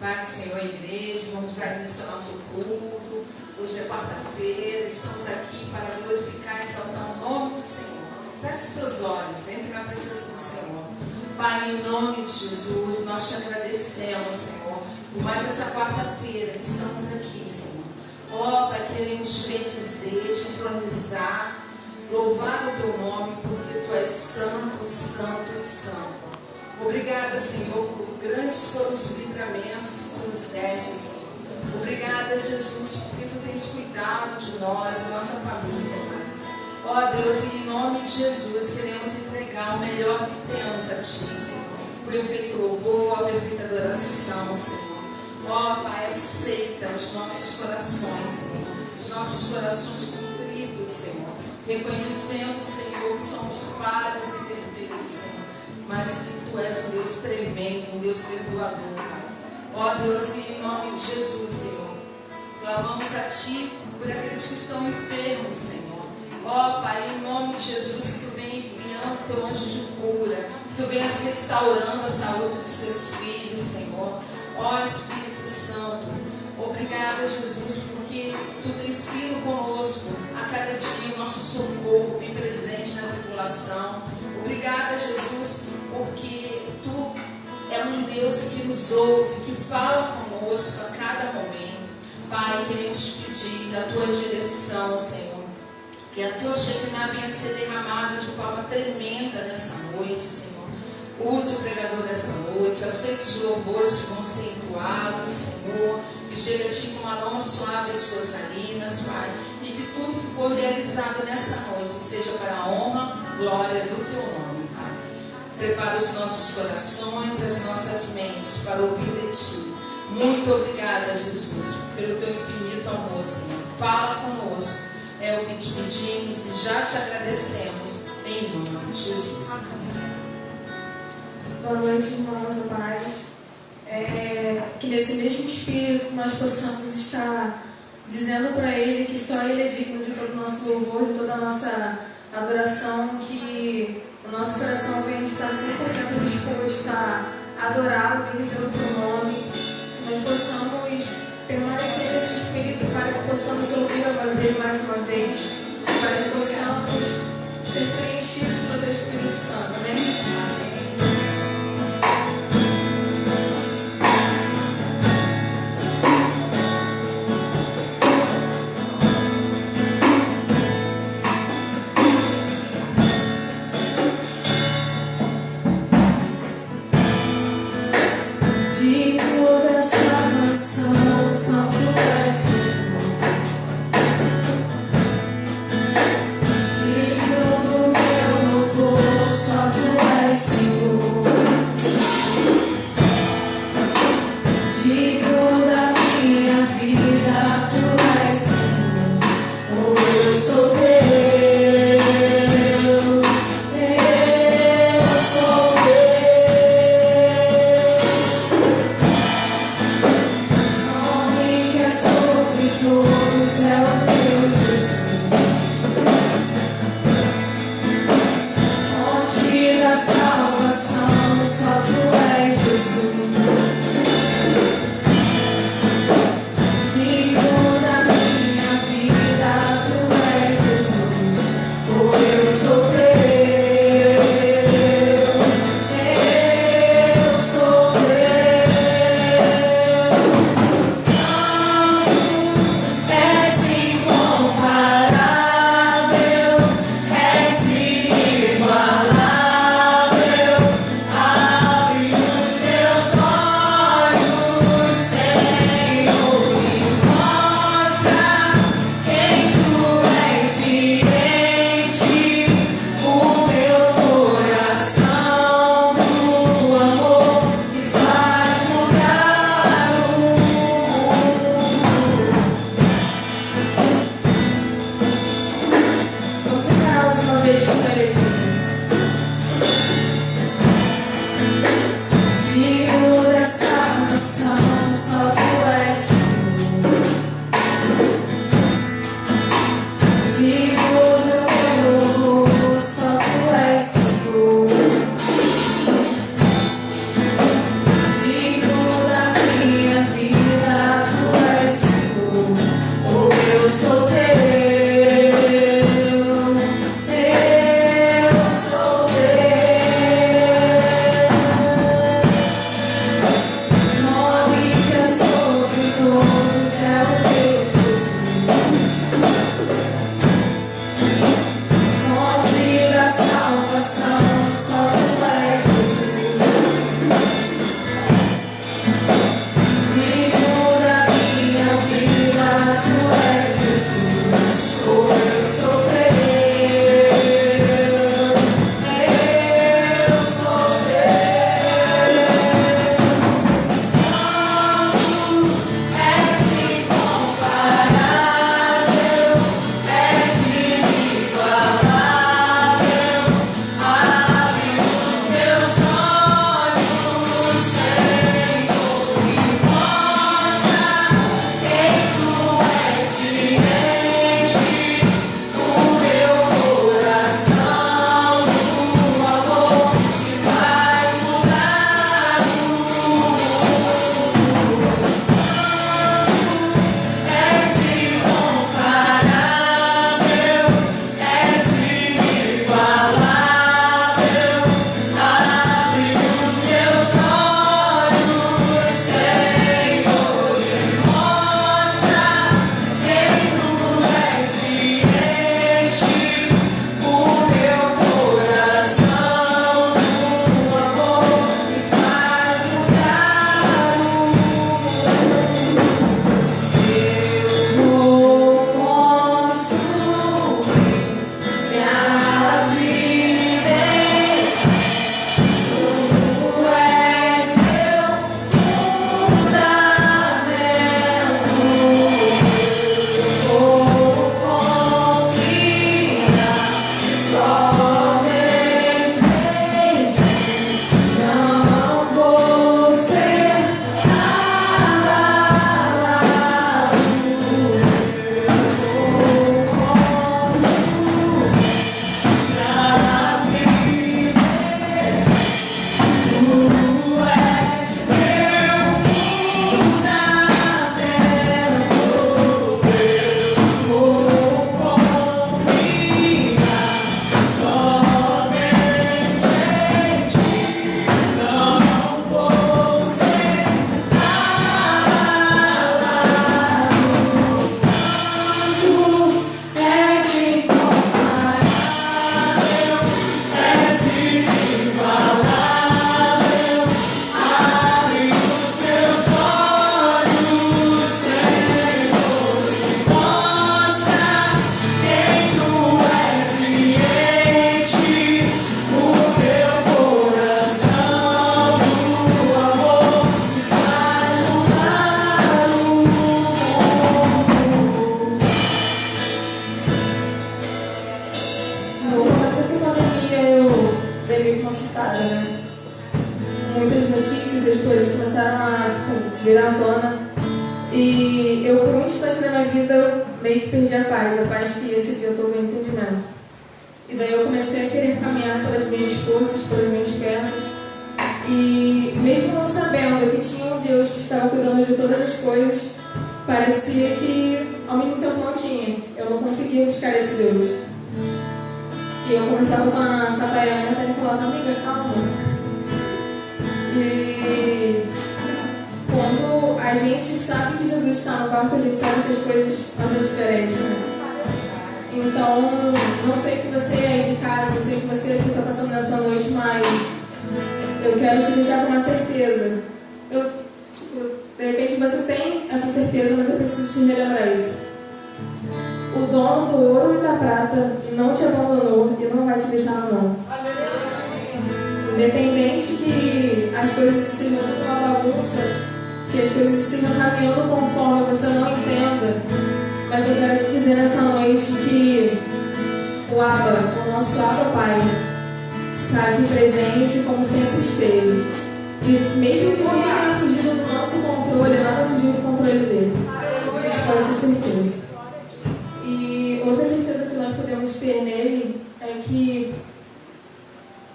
Pai, Senhor, a igreja, vamos dar início ao nosso culto. Hoje é quarta-feira, estamos aqui para glorificar e exaltar o nome do Senhor. Feche seus olhos, entre na presença do Senhor. Pai, em nome de Jesus, nós te agradecemos, Senhor, por mais essa quarta-feira que estamos aqui, Senhor. Ó, Pai, queremos te bendizer, te entronizar, louvar o teu nome, porque tu és santo, santo, santo. Obrigada, Senhor, por grandes foram os livramentos que tu nos deste, Senhor. Obrigada, Jesus, porque tu tens cuidado de nós, da nossa família, Pai. Ó Deus, e em nome de Jesus, queremos entregar o melhor que temos a Ti, Senhor. O perfeito louvor, a perfeita adoração, Senhor. Ó Pai, aceita os nossos corações, Senhor. Os nossos corações contritos, Senhor. Reconhecendo, Senhor, que somos falhos e imperfeitos, Senhor. Mas que Tu és um Deus tremendo, um Deus perdoador, Pai. Ó Deus, e em nome de Jesus, Senhor, clamamos a Ti por aqueles que estão enfermos, Senhor. Ó Pai, em nome de Jesus, que Tu venha enviando o Teu anjo de cura, que Tu venha restaurando a saúde dos Teus filhos, Senhor. Ó Espírito Santo, obrigada, Jesus, porque Tu tens sido conosco a cada dia, o nosso socorro bem presente na tribulação. Obrigada, Jesus, porque Tu é um Deus que nos ouve, que fala conosco a cada momento. Pai, queremos te pedir a Tua direção, Senhor. Que a Tua Shekinah venha ser derramada de forma tremenda nessa noite, Senhor. Use o pregador dessa noite, aceite os louvores que vão ser entoados, Senhor. Que chegue a Ti com um aroma suave às Tuas narinas, Pai. E que tudo que for realizado nessa noite seja para a honra, glória do Teu nome, Pai. Prepara os nossos corações, as nossas mentes para ouvir de Ti. Muito obrigada, Jesus, pelo Teu infinito amor, Senhor. Fala conosco, é o que te pedimos e já te agradecemos, em nome de Jesus. Boa noite, irmãos, a paz. Que nesse mesmo espírito nós possamos estar dizendo para Ele que só Ele é digno de todo o nosso louvor, de toda a nossa adoração, que o nosso coração venha estar 100% disposto a adorá-lo, bendizer o Teu nome, que nós possamos permanecer nesse espírito para que possamos ouvir a voz dele mais uma vez, para que possamos ser preenchidos pelo Teu Espírito Santo, amém? e as coisas começaram a vir à tona. E eu, por um instante da minha vida, eu meio que perdi a paz que esse dia eu estou com entendimento. E daí eu comecei a querer caminhar pelas minhas forças, pelas minhas pernas. E mesmo não sabendo que tinha um Deus que estava cuidando de todas as coisas, parecia que ao mesmo tempo não tinha. Eu não conseguia buscar esse Deus. E eu conversava com a Tayane, até me falava, amiga, calma. E quando a gente sabe que Jesus está no barco, a gente sabe que as coisas andam diferente, né? Então, não sei o que você aí de casa, não sei o que você aqui está passando nessa noite, mas eu quero te deixar com uma certeza. De repente você tem essa certeza, mas eu preciso te relembrar isso. O dono do ouro e da prata não te abandonou e não vai te deixar na mão. Independente que as coisas estejam tudo uma bagunça, que as coisas estejam caminhando conforme você não entenda, mas eu quero te dizer nessa noite que o Abba, o nosso Abba Pai, está aqui presente como sempre esteve. E mesmo que tudo tenha fugido do nosso controle, nada fugiu do controle dele. Isso você pode ter certeza. E outra certeza que nós podemos ter nele é que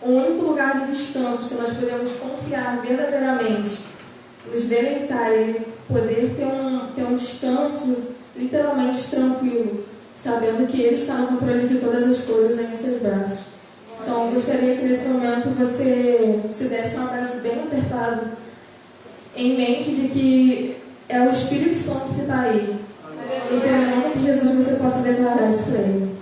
o único lugar de descanso que nós podemos confiar verdadeiramente, nos deleitar e poder ter um descanso literalmente tranquilo, sabendo que Ele está no controle de todas as coisas em seus braços. Então, eu gostaria que nesse momento você se desse um abraço bem apertado, em mente de que é o Espírito Santo que está aí. E que no nome de Jesus você possa declarar isso para Ele.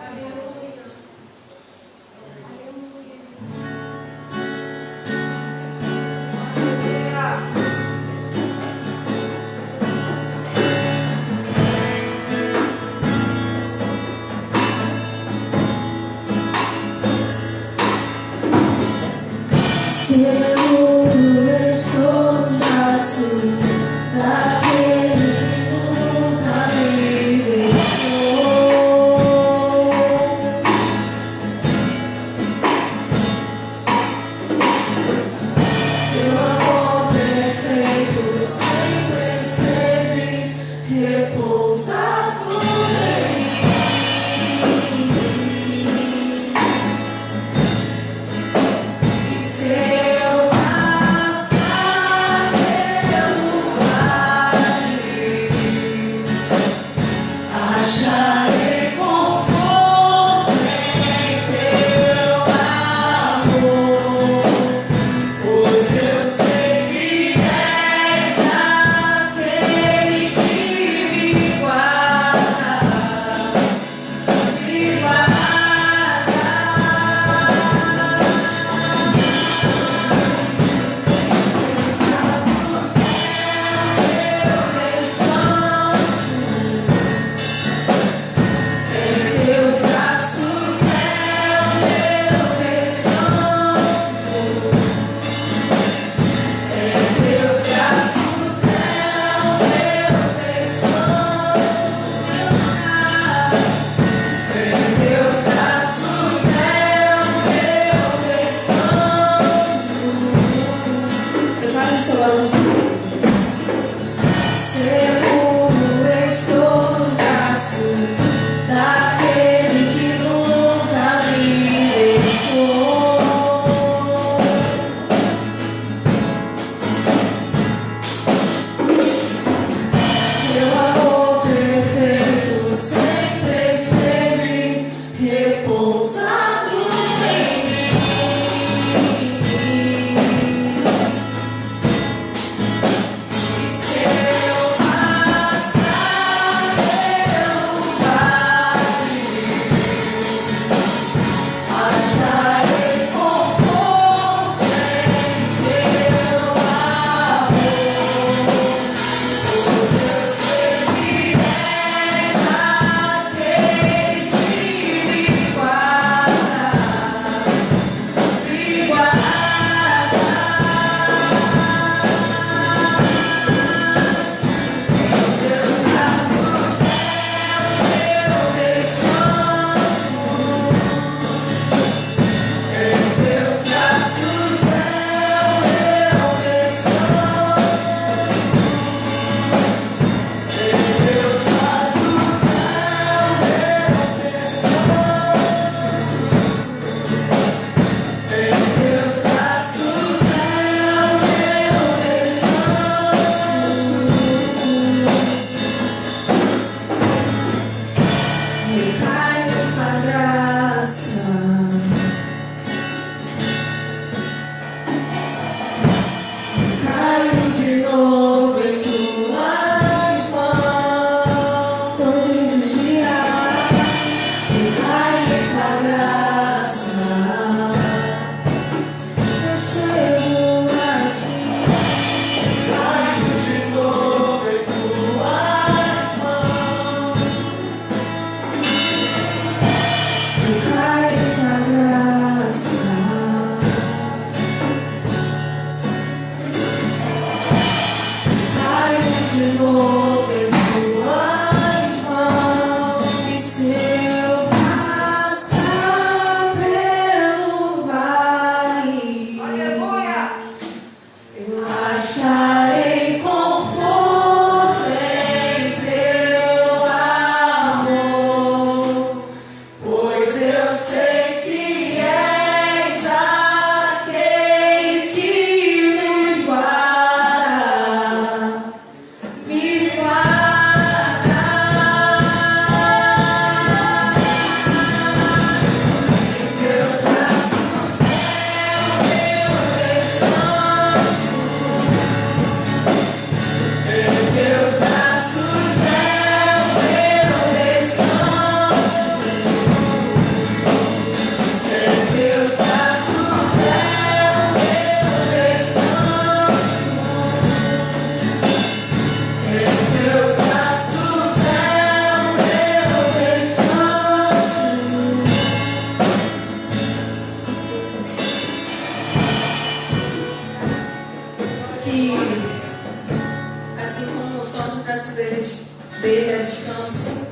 assim como somos graças dele é descanso,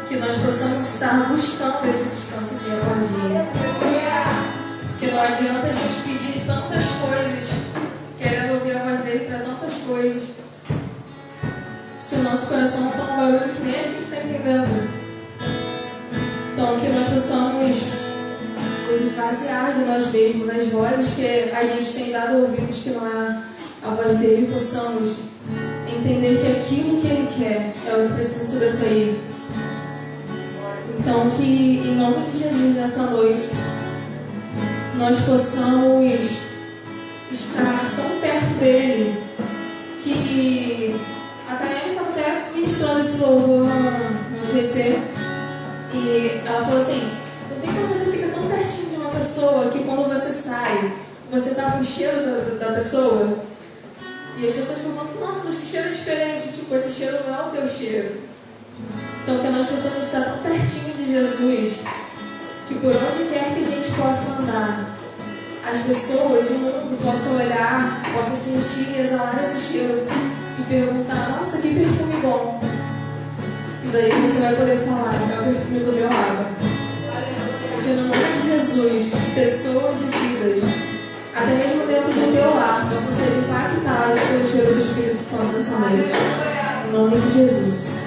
que nós possamos estar buscando esse descanso dia após dia. Porque não adianta a gente pedir tantas coisas, querendo ouvir a voz dele para tantas coisas, se o nosso coração está um barulho que nem a gente está entendendo. Então, que nós possamos esvaziar de nós mesmos, das vozes que a gente tem dado ouvidos que não é a voz dele, e possamos entender que aquilo que ele quer é o que precisa sobressair. Então, que em nome de Jesus, nessa noite, nós possamos estar tão perto dele que a Tayane estava até ministrando esse louvor no GC e ela falou assim: não tem como você ficar tão pertinho de uma pessoa que quando você sai, você está com o cheiro da pessoa e as pessoas perguntam: nossa, mas que cheiro diferente, tipo, esse cheiro não é o teu cheiro. Então, que nós possamos estar tão pertinho de Jesus que por onde quer que a gente possa andar, as pessoas, o mundo possa olhar, possa sentir e exalar esse cheiro e perguntar: nossa, que perfume bom. E daí você vai poder falar: é o perfume do meu água. Que no nome de Jesus, pessoas e vidas, até mesmo dentro do teu lar, possam ser impactadas pelo cheiro do Espírito Santo nessa noite. Em nome de Jesus.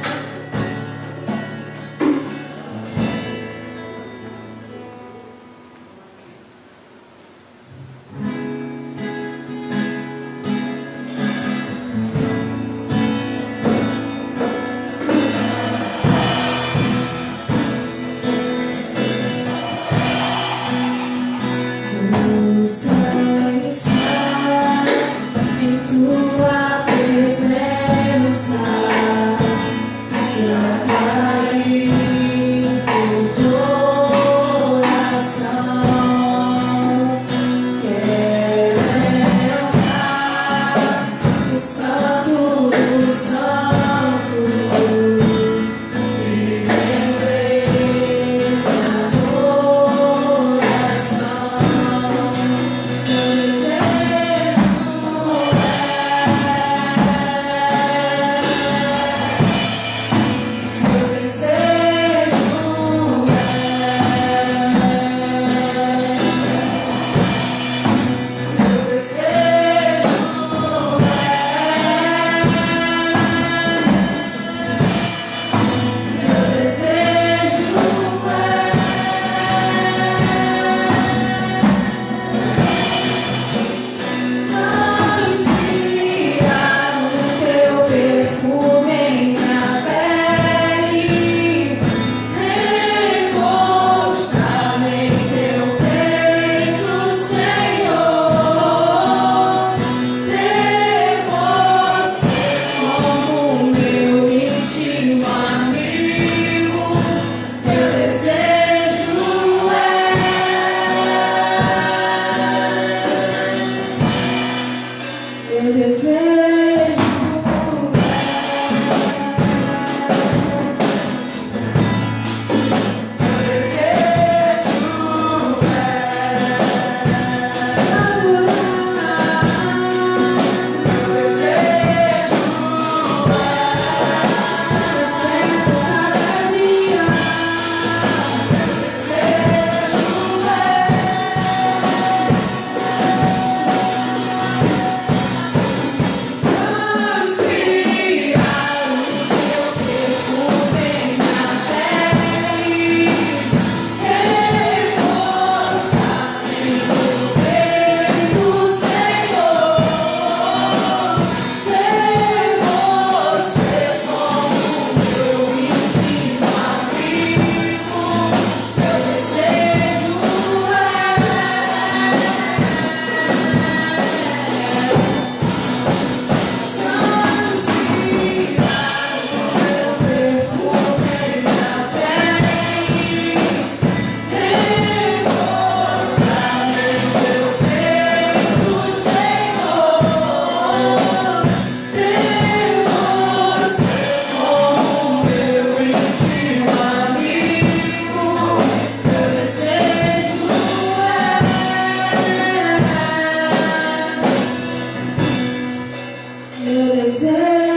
Meu desejo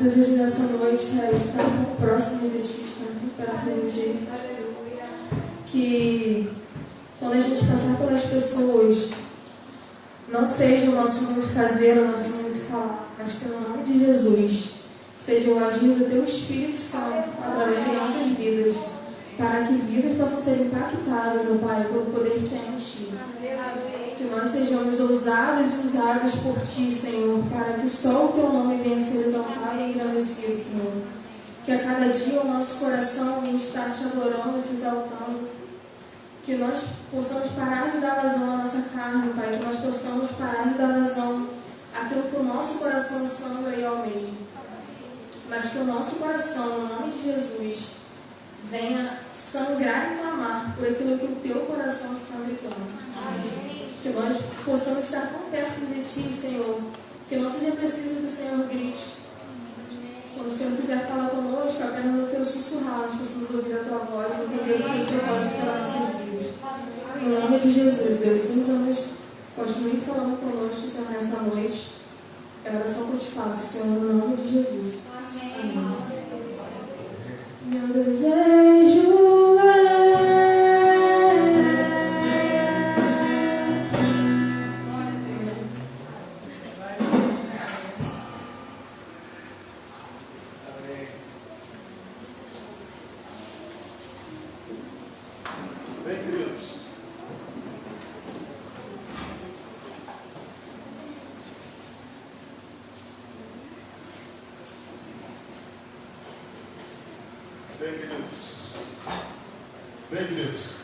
desejo nessa noite é estar tão próximo de Ti, estar tão perto de Ti. Que quando a gente passar pelas pessoas, não seja o nosso muito fazer, o nosso muito falar, mas que no nome de Jesus seja o agir do Teu Espírito Santo através de nossas vidas, para que vidas possam ser impactadas, ó Pai, pelo poder que há em Ti. Que nós sejamos ousados e usados por Ti, Senhor, para que só o Teu nome venha a ser exaltado e engrandecido, Senhor. Que a cada dia o nosso coração venha estar Te adorando, Te exaltando. Que nós possamos parar de dar vazão à nossa carne, Pai. Que nós possamos parar de dar vazão àquilo que o nosso coração sangra e almeja. Mas que o nosso coração, no nome de Jesus, venha sangrar e clamar por aquilo que o Teu coração sangra e clama. Amém. Que nós possamos estar tão perto de Ti, Senhor, que não seja preciso que o Senhor grite. Quando o Senhor quiser falar conosco, apenas no Teu sussurrar, nós possamos ouvir a Tua voz e entender os Teus propósitos para a nossa vida. Em nome de Jesus, Deus, usa-nos, continue falando conosco, Senhor, nessa noite. É a oração que eu te faço, Senhor, no nome de Jesus. Amém. Meu desejo é Bem, queridos,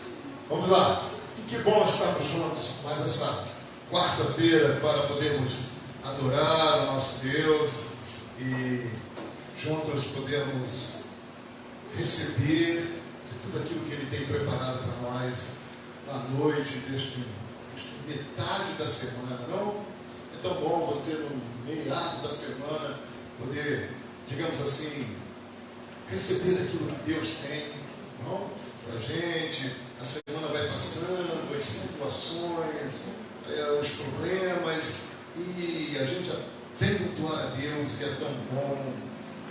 vamos lá. Que bom estarmos juntos mais essa quarta-feira para podermos adorar o nosso Deus e juntos podermos receber de tudo aquilo que Ele tem preparado para nós na noite desta metade da semana, não? É tão bom você no meado da semana poder, digamos assim, receber aquilo que Deus tem, não? Para a gente. A semana vai passando, as situações, os problemas, e a gente vem cultuar a Deus, e é tão bom,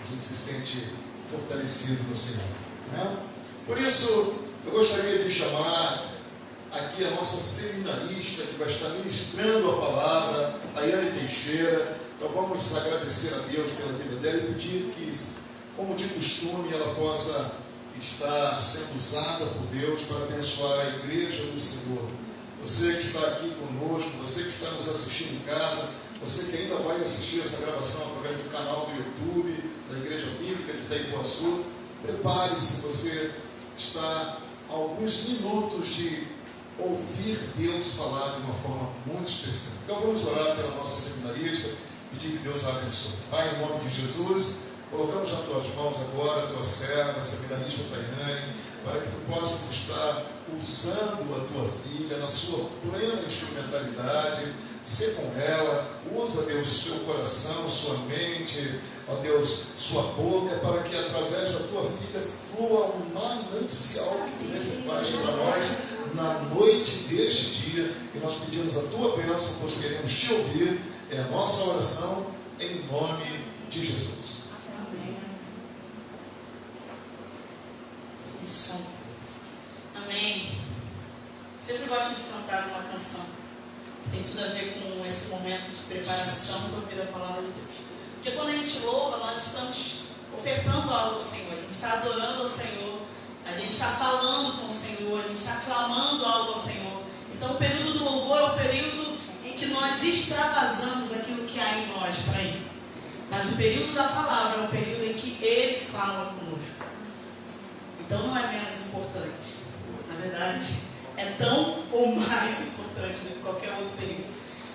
a gente se sente fortalecido no Senhor, né? Por isso, eu gostaria de chamar aqui a nossa seminarista, que vai estar ministrando a palavra, Tayane Teixeira. Então vamos agradecer a Deus pela vida dela e pedir que, como de costume, ela possa estar sendo usada por Deus para abençoar a igreja do Senhor. Você que está aqui conosco, você que está nos assistindo em casa, você que ainda vai assistir essa gravação através do canal do YouTube da Igreja Bíblica de Itaipuaçu, prepare-se, você está a alguns minutos de ouvir Deus falar de uma forma muito especial. Então vamos orar pela nossa seminarista, pedir que Deus a abençoe. Pai, em nome de Jesus, colocamos nas tuas mãos agora a tua serva, a seminarista Tayane, para que tu possas estar usando a tua filha na sua plena instrumentalidade. Ser com ela, usa, Deus, seu coração, sua mente, ó Deus, sua boca, para que através da tua filha flua um manancial que tu reservaste para nós na noite deste dia. E nós pedimos a tua bênção, pois queremos te ouvir. É a nossa oração em nome de Jesus. Isso. Amém. Sempre gosto de cantar uma canção que tem tudo a ver com esse momento de preparação para ouvir a palavra de Deus. Porque quando a gente louva, nós estamos ofertando algo ao Senhor, a gente está adorando ao Senhor, a gente está falando com o Senhor, a gente está clamando algo ao Senhor. Então o período do louvor é o período em que nós extravasamos aquilo que há em nós para Ele. Mas o período da palavra é o período em que Ele fala conosco. Então não é menos importante. Na verdade, é tão ou mais importante do que qualquer outro período.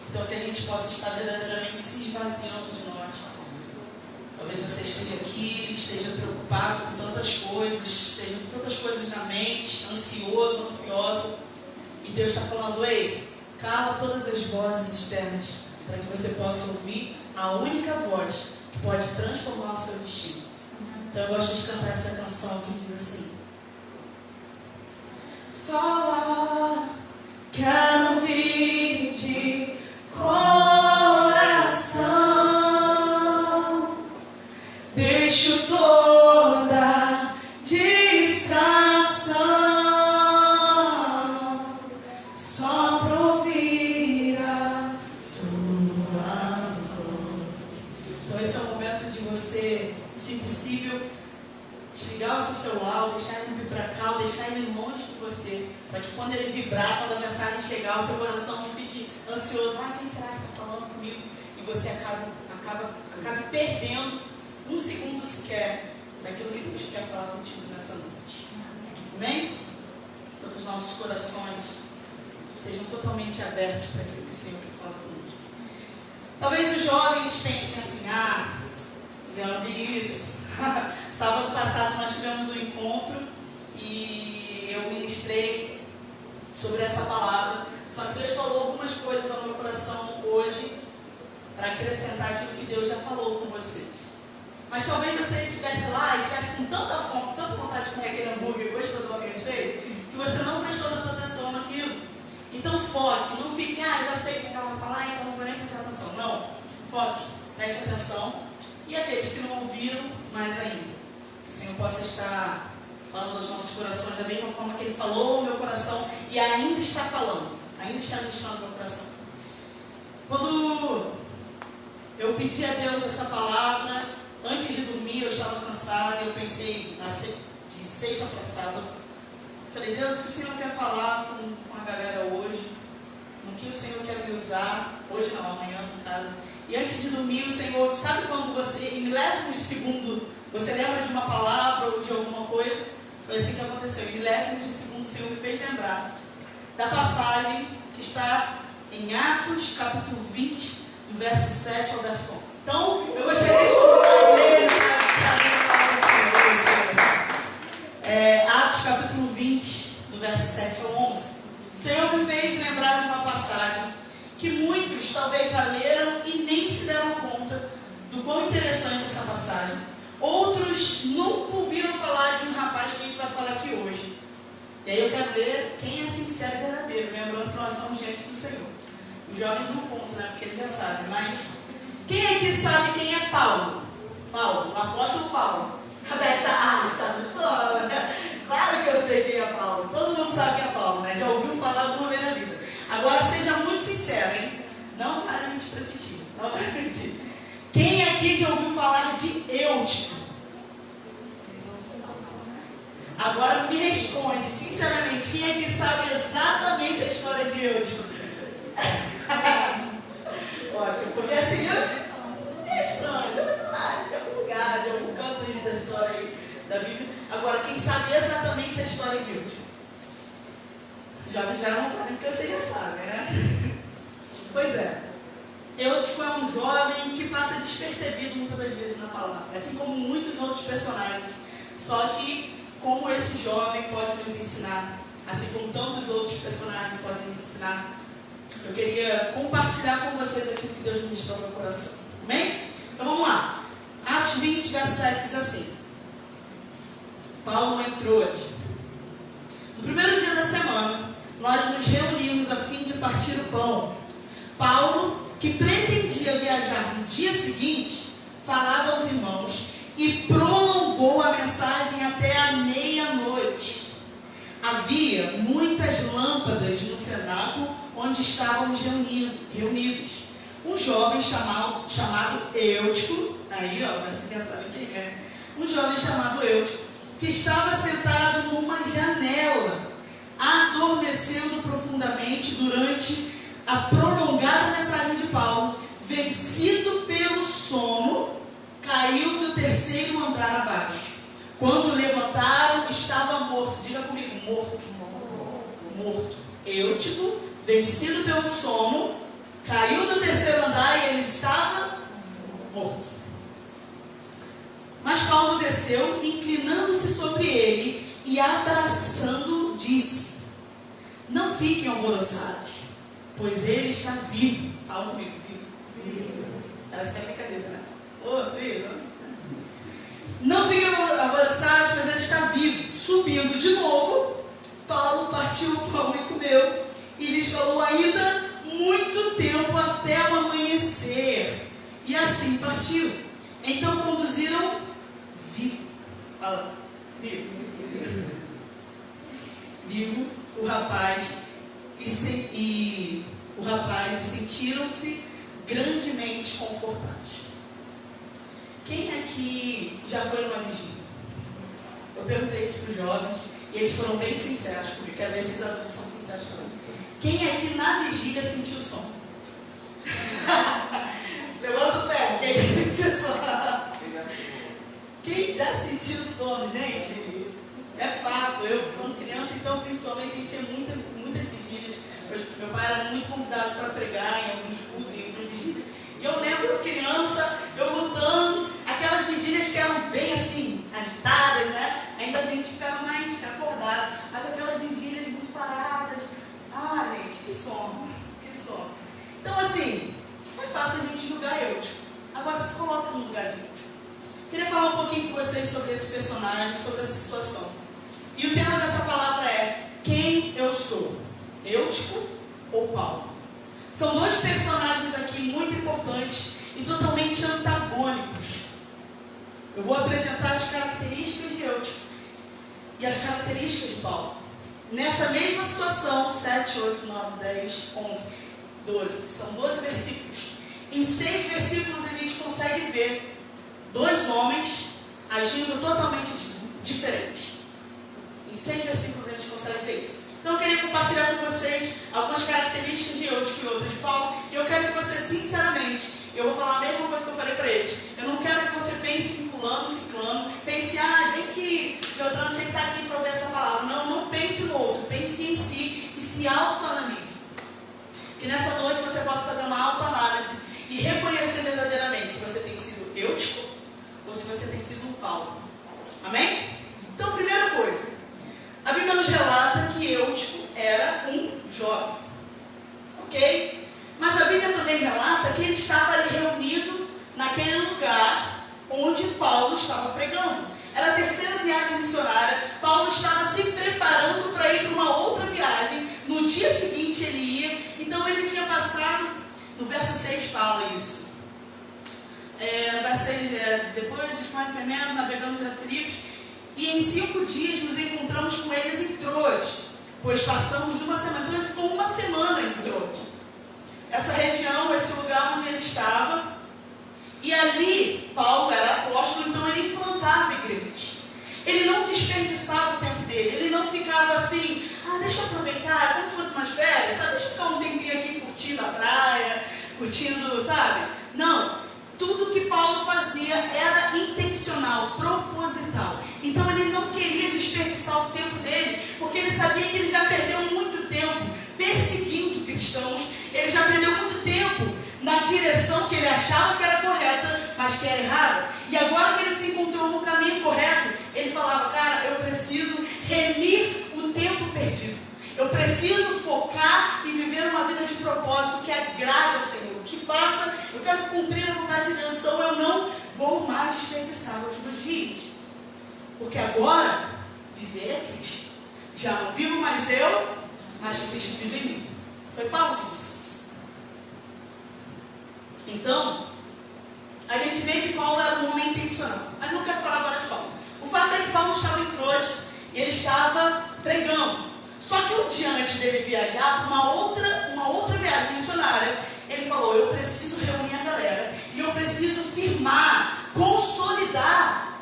Então que a gente possa estar verdadeiramente se esvaziando de nós. Talvez você esteja aqui, esteja preocupado com tantas coisas, esteja com tantas coisas na mente, ansioso, ansiosa. E Deus está falando, ei, cala todas as vozes externas, para que você possa ouvir a única voz que pode transformar o seu destino. Então eu gosto de cantar essa canção que diz assim: fala, quero ouvir de coração, possível, desligar o seu celular, ou deixar ele não vir para cá, ou deixar ele longe de você, para que quando ele vibrar, quando a mensagem chegar, o seu coração não fique ansioso. Quem será que está falando comigo? E você acabe perdendo um segundo sequer daquilo que Deus quer falar contigo nessa noite. Amém? Então que os nossos corações estejam totalmente abertos para aquilo que o Senhor quer falar conosco. Talvez os jovens pensem assim: já ouvi isso. Sábado passado nós tivemos um encontro e eu ministrei sobre essa palavra. Só que Deus falou algumas coisas ao meu coração hoje para acrescentar aquilo que Deus já falou com vocês. Mas talvez você estivesse lá e estivesse com tanta fome, com tanta vontade de comer aquele hambúrguer gostoso que a gente fez, que você não prestou tanta atenção naquilo. Então foque, não fique, eu já sei o que ela vai falar, então não vou nem prestar atenção. Não, foque, preste atenção. E aqueles que não ouviram, mais ainda. Que o Senhor possa estar falando aos nossos corações da mesma forma que Ele falou ao meu coração e ainda está falando, ainda está ministrando no meu coração. Quando eu pedi a Deus essa palavra, antes de dormir eu estava cansada e eu pensei, de sexta para sábado, falei: Deus, o que o Senhor quer falar com a galera hoje? No que o Senhor quer me usar? Hoje não, amanhã no caso. E antes de dormir, o Senhor, sabe quando você, em milésimos de segundo, você lembra de uma palavra ou de alguma coisa? Foi assim que aconteceu. Em milésimos de segundo, o Senhor me fez lembrar da passagem que está em Atos, capítulo 20, do verso 7 ao verso 11. Então, eu gostaria de convidar a igreja para a palavra do Senhor. Atos, capítulo 20, do verso 7 ao 11. O Senhor me fez lembrar de uma passagem que muitos talvez já leram e nem se deram conta do quão interessante essa passagem. Outros nunca ouviram falar de um rapaz que a gente vai falar aqui hoje. E aí eu quero ver quem é sincero e verdadeiro, lembrando que nós somos gente do Senhor. Os jovens não contam, né? Porque eles já sabem. Mas quem aqui sabe quem é Paulo? Paulo, o apóstolo Paulo. A Besta, tá me zoando, né? Claro que eu sei quem é Paulo. Todo mundo sabe quem é Paulo, né? Já ouviu falar alguma vez na vida. Agora seja muito sincero, hein? Não vale mentir pra Titi. Não vale mentir. Quem aqui já ouviu falar de Eutico? Agora me responde, sinceramente, quem aqui sabe exatamente a história de Eutico? Ótimo, porque assim, Eutico é estranho, já vai falar de algum lugar, de algum canto da história aí da Bíblia. Agora, quem sabe exatamente a história de Eutico? Jovens já não falem, porque vocês já sabem, né? Pois é. Eutico é um jovem que passa despercebido muitas das vezes na palavra, assim como muitos outros personagens. Só que, como esse jovem pode nos ensinar, assim como tantos outros personagens podem nos ensinar, eu queria compartilhar com vocês aquilo que Deus ministrou no meu coração. Amém? Então vamos lá. Atos 20, verso 7 diz assim: Paulo entrou hoje. No primeiro dia da semana, nós nos reunimos a fim de partir o pão. Paulo, que pretendia viajar no dia seguinte, falava aos irmãos e prolongou a mensagem até a meia-noite. Havia muitas lâmpadas no cenáculo onde estávamos reunidos. Um jovem chamado Eutico, aí ó, você já sabe quem é, um jovem chamado Eutico, que estava sentado numa janela, adormecendo profundamente durante a prolongada mensagem de Paulo, vencido pelo sono, caiu do terceiro andar abaixo. Quando levantaram, estava morto. Diga comigo, morto. Morto. Eutico, vencido pelo sono, caiu do terceiro andar e ele estava morto. Mas Paulo desceu, inclinando-se sobre ele e abraçando, disse: Não fiquem alvoroçados, pois ele está vivo. Fala comigo, vivo. Parece até brincadeira, né? Outro, vivo. Não fiquem alvoroçados, pois ele está vivo. Subindo de novo, Paulo partiu o pão e comeu, e lhes falou ainda muito tempo até o amanhecer. E assim partiu. Então conduziram vivo. Fala, vivo. Vivo o rapaz e sentiram-se grandemente confortados. Quem aqui aqui já foi numa vigília? Eu perguntei isso para os jovens e eles foram bem sinceros comigo. Quero ver se os adultos são sinceros também. Quem aqui na vigília sentiu sono? Levanta o pé, quem já sentiu sono? Quem já sentiu sono, gente? É fato. Eu, quando criança, então, principalmente, a gente tinha muitas vigílias. Meu pai era muito convidado para pregar em alguns cultos, em algumas vigílias. E eu lembro, criança, eu lutando, aquelas vigílias que eram bem assim, agitadas, né? Ainda a gente ficava mais acordado. Mas aquelas vigílias muito paradas. Ah, gente, que sono, que sono. Então, assim, é fácil a gente julgar Eutico. Agora se coloca no lugar de Eutico. Queria falar um pouquinho com vocês sobre esse personagem, sobre essa situação. E o tema dessa palavra é: quem eu sou? Eutico ou Paulo? São dois personagens aqui muito importantes e totalmente antagônicos. Eu vou apresentar as características de Eutico e as características de Paulo. Nessa mesma situação, 7, 8, 9, 10, 11, 12, são 12 versículos. Em 6 versículos a gente consegue ver dois homens agindo totalmente diferentes. Em 6 versículos a gente consegue ver isso. Então eu queria compartilhar com vocês algumas características de Eutico e outras de Paulo. E eu quero que você, sinceramente, eu vou falar a mesma coisa que eu falei para eles. Eu não quero que você pense em fulano, ciclano, pense, bem que Beltrano tinha que estar aqui para ouvir essa palavra. Não pense no outro, pense em si e se autoanalise. Que nessa noite você possa fazer uma autoanálise e reconhecer verdadeiramente se você tem sido Eutico ou se você tem sido um Paulo. Amém? Então, primeira coisa, a Bíblia nos relata que Eutico era um jovem. Ok? Mas a Bíblia também relata que ele estava ali reunido naquele lugar onde Paulo estava pregando. Era a terceira viagem missionária. Paulo estava se preparando para ir para uma outra viagem. No dia seguinte ele ia. Então ele tinha passado, no verso 6 fala isso. No verso 6, depois dos pães fermentos, navegamos para Filipos. E em 5 dias nos encontramos com eles em Troas, pois passamos uma semana. Então ele ficou uma semana em Troas. Essa região, esse lugar onde ele estava. E ali, Paulo era apóstolo, então ele implantava igrejas. Ele não desperdiçava o tempo dele. Ele não ficava assim, deixa eu aproveitar, é como se fosse umas férias, sabe? Deixa eu ficar um tempinho aqui curtindo a praia, curtindo, sabe? Não. Tudo que Paulo fazia era intencional, proposital. Então ele não queria desperdiçar o tempo dele, porque ele sabia que ele já perdeu muito tempo perseguindo cristãos. Ele já perdeu muito tempo na direção que ele achava que era correta, mas que era errada. E agora que ele se encontrou no caminho correto, ele falava, cara, eu preciso remir o tempo perdido. Eu preciso focar e viver uma vida de propósito que agrade ao Senhor, que faça, eu quero cumprir a vontade de Deus, então eu não vou mais desperdiçar os meus dias. Porque agora, viver é Cristo. Já não vivo mais eu, mas Cristo vive em mim. Foi Paulo que disse isso. Então, a gente vê que Paulo era um homem intencional. Mas não quero falar agora de Paulo. O fato é que Paulo estava em Troas e ele estava pregando. Só que um dia antes dele viajar para uma outra viagem missionária, ele falou, eu preciso reunir a galera e eu preciso firmar, consolidar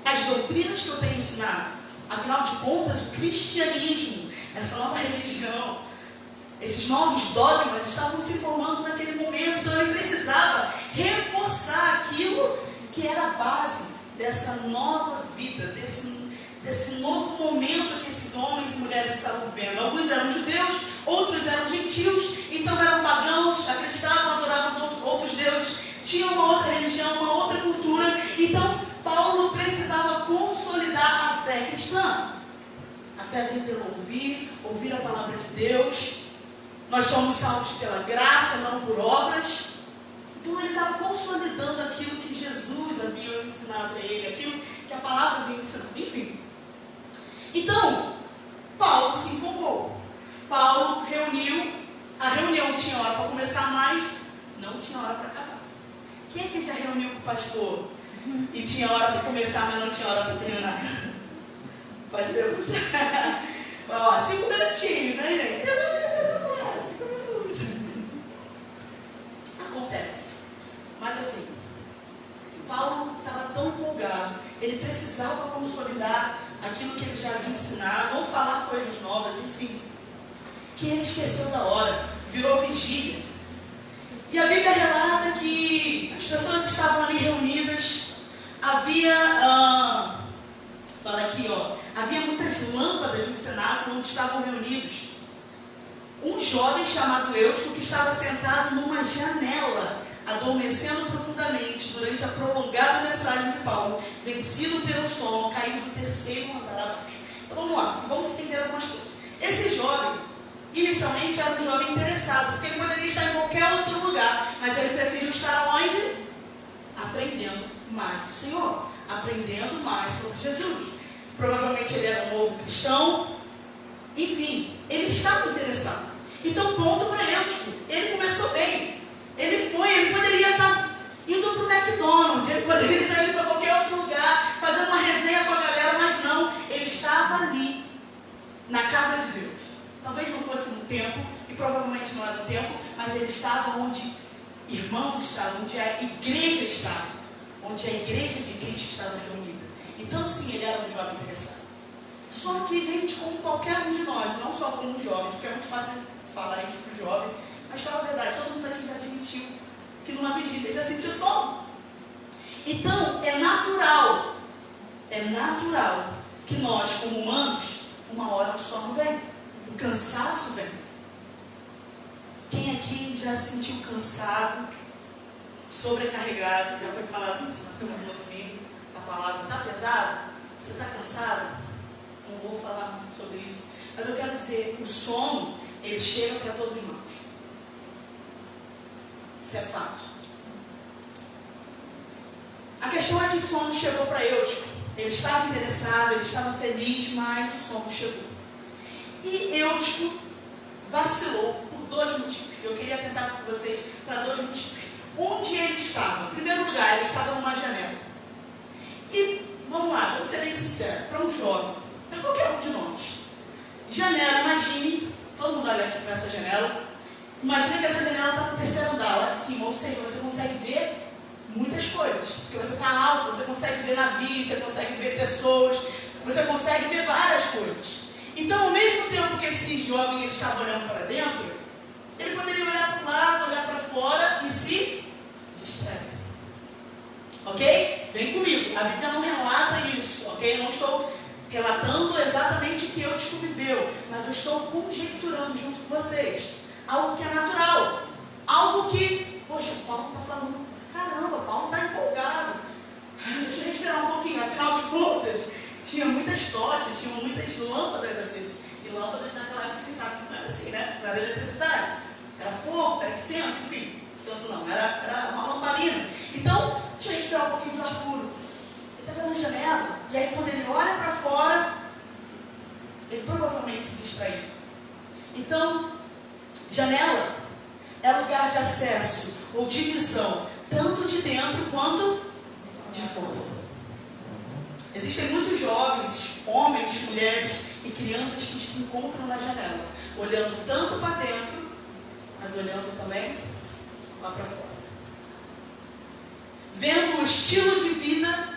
as doutrinas que eu tenho ensinado. Afinal de contas, o cristianismo, essa nova religião, esses novos dogmas estavam se formando naquele momento. Então ele precisava reforçar aquilo que era a base dessa nova vida, desse novo momento que esses homens e mulheres estavam vivendo. Alguns eram judeus, outros eram gentios, então eram pagãos, acreditavam, adoravam outros deuses, tinham uma outra religião, uma outra cultura. Então Paulo precisava consolidar a fé cristã. A fé vem pelo ouvir a palavra de Deus. Nós somos salvos pela graça, não por obras. Então ele estava consolidando aquilo que Jesus havia ensinado a ele, aquilo que a palavra havia ensinado, enfim. Então, Paulo se empolgou. Paulo reuniu, a reunião tinha hora para começar, mas não tinha hora para acabar. Quem é que já reuniu com o pastor e tinha hora para começar, mas não tinha hora para terminar? Pode perguntar. 5 minutinhos, né, gente? 5 minutos. Acontece. Mas assim, Paulo precisava consolidar aquilo que ele já havia ensinado, ou falar coisas novas, enfim. Que ele esqueceu da hora, virou vigília. E a Bíblia relata que as pessoas estavam ali reunidas, havia, fala aqui, havia muitas lâmpadas no cenáculo onde estavam reunidos. Um jovem chamado Eutico, que estava sentado numa janela, adormecendo profundamente durante a prolongada mensagem de Paulo, vencido pelo sono, caiu do terceiro andar abaixo. Então vamos lá, vamos entender algumas coisas. Esse jovem, inicialmente, era um jovem interessado, porque ele poderia estar em qualquer outro lugar, mas ele preferiu estar onde? Aprendendo mais do Senhor, aprendendo mais sobre Jesus. Provavelmente ele era um novo cristão, enfim, ele estava interessado. Então, ponto para Eutico, ele começou bem. Ele poderia estar indo para o McDonald's, ele poderia estar indo para qualquer outro lugar, fazendo uma resenha com a galera, mas não, ele estava ali, na casa de Deus. Talvez não fosse um templo, e provavelmente não era um templo, mas ele estava onde irmãos estavam, onde a igreja estava, onde a igreja de Cristo estava reunida. Então, sim, ele era um jovem interessado. Só que, gente, como qualquer um de nós, não só como os jovens, porque é muito fácil falar isso para o jovem, mas fala a verdade, todo mundo aqui já admitiu que numa vigília ele já sentiu sono. Então, é natural que nós, como humanos, uma hora o sono vem, o cansaço vem. Quem aqui já se sentiu cansado, sobrecarregado? Já foi falado isso na semana do domingo, a palavra está pesada? Você está cansado? Não vou falar muito sobre isso, mas eu quero dizer, o sono, ele chega para todos nós. Isso é fato. A questão é que o sono chegou para Eutico. Ele estava interessado, ele estava feliz, mas o sono chegou. E Eutico vacilou por dois motivos. Eu queria tentar com vocês para dois motivos. Onde ele estava? Em primeiro lugar, ele estava numa janela. E, vamos lá, vamos ser bem sinceros, para um jovem, para qualquer um de nós. Janela, imagine, todo mundo olha aqui para essa janela. Imagina que essa janela está no terceiro andar, lá de cima, ou seja, você consegue ver muitas coisas, porque você está alto, você consegue ver navios, você consegue ver pessoas, você consegue ver várias coisas. Então, ao mesmo tempo que esse jovem ele estava olhando para dentro, ele poderia olhar para o lado, olhar para fora e se distrair. Ok? Vem comigo, a Bíblia não relata isso, ok? Eu não estou relatando exatamente o que Eutico viveu, mas eu estou conjecturando junto com vocês. Algo que é natural, algo que, poxa, o Paulo está falando, caramba, o Paulo está empolgado. Deixa eu respirar um pouquinho, afinal de contas, tinha muitas tochas, tinham muitas lâmpadas acesas. E lâmpadas naquela época, vocês sabem que não era assim, né? Não era eletricidade, era fogo, era incenso, enfim, incenso não, era uma lamparina. Então, deixa eu respirar um pouquinho de ar puro. Ele estava na janela, e aí quando ele olha para fora, ele provavelmente se distraiu. Então, janela é lugar de acesso ou de visão, tanto de dentro quanto de fora. Existem muitos jovens, homens, mulheres e crianças que se encontram na janela, olhando tanto para dentro, mas olhando também lá para fora. Vendo o estilo de vida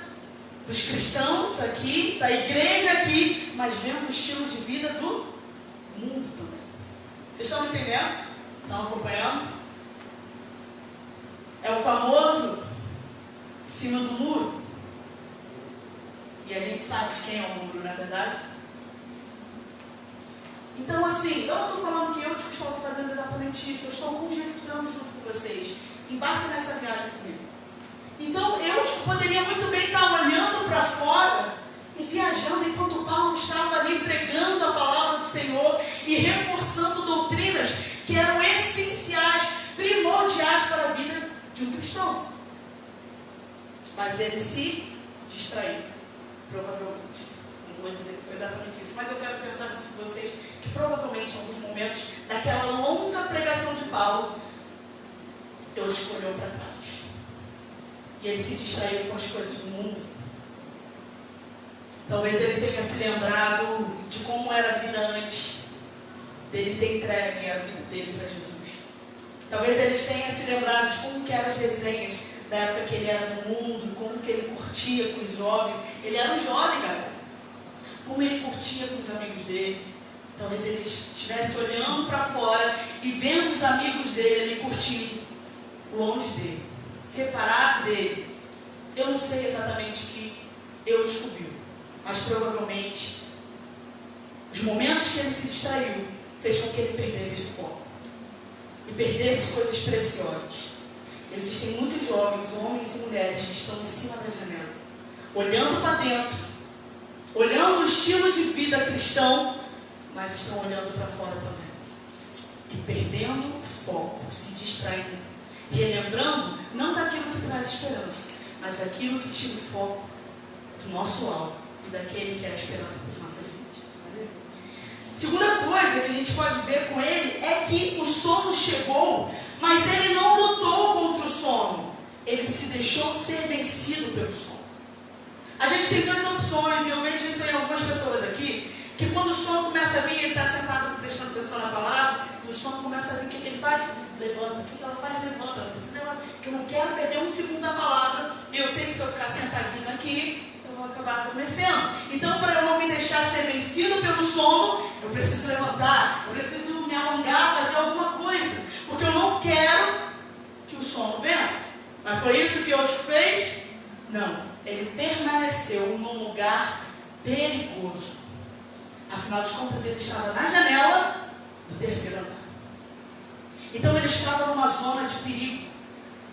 dos cristãos aqui, da igreja aqui, mas vendo o estilo de vida do mundo também. Vocês estão me entendendo? Estão acompanhando? É o famoso em cima do muro. E a gente sabe de quem é o muro, não é verdade? Então, assim, eu não estou falando que eu estou fazendo exatamente isso. Eu estou conjecturando junto com vocês. Embarque nessa viagem comigo. Então, eu poderia muito bem estar olhando para fora e viajando enquanto Paulo estava ali pregando a palavra do Senhor e reforçando doutrinas que eram essenciais, primordiais para a vida de um cristão. Mas ele se distraiu, provavelmente. Não vou dizer que foi exatamente isso, mas eu quero pensar junto com vocês que provavelmente em alguns momentos daquela longa pregação de Paulo, Eutico olhou para trás. E ele se distraiu com as coisas do mundo. Talvez ele tenha se lembrado de como era a vida antes dele ter entregue a vida dele para Jesus. Talvez ele tenha se lembrado de como que eram as resenhas da época que ele era do mundo, como que ele curtia com os jovens. Ele era um jovem, galera. Como ele curtia com os amigos dele. Talvez ele estivesse olhando para fora e vendo os amigos dele ali curtindo, longe dele, separado dele. Eu não sei exatamente o que Eutico viu, mas provavelmente os momentos que ele se distraiu fez com que ele perdesse o foco e perdesse coisas preciosas. Existem muitos jovens, homens e mulheres, que estão em cima da janela, olhando para dentro, olhando o estilo de vida cristão, mas estão olhando para fora também e perdendo o foco, se distraindo, relembrando não daquilo que traz esperança, mas daquilo que tira o foco do nosso alvo e daquele que é a esperança para as nossas vidas. Segunda coisa que a gente pode ver com ele é que o sono chegou, mas ele não lutou contra o sono, ele se deixou ser vencido pelo sono. A gente tem duas opções, e eu vejo isso em algumas pessoas aqui, que quando o sono começa a vir, ele está sentado prestando atenção na palavra, e o sono começa a vir, o que ele faz? Levanta. O que ela faz? Levanta. Ela precisa levantar, porque eu não quero perder um segundo da palavra, e eu sei que se eu ficar sentadinho aqui, eu vou acabar adormecendo. Então, para eu não me deixar ser vencido pelo sono, eu preciso levantar, eu preciso me alongar, fazer alguma coisa, porque eu não quero que o sono vença. Mas foi isso que Eutico fez? Não. Ele permaneceu num lugar perigoso. Afinal de contas, ele estava na janela do terceiro andar. Então, ele estava numa zona de perigo.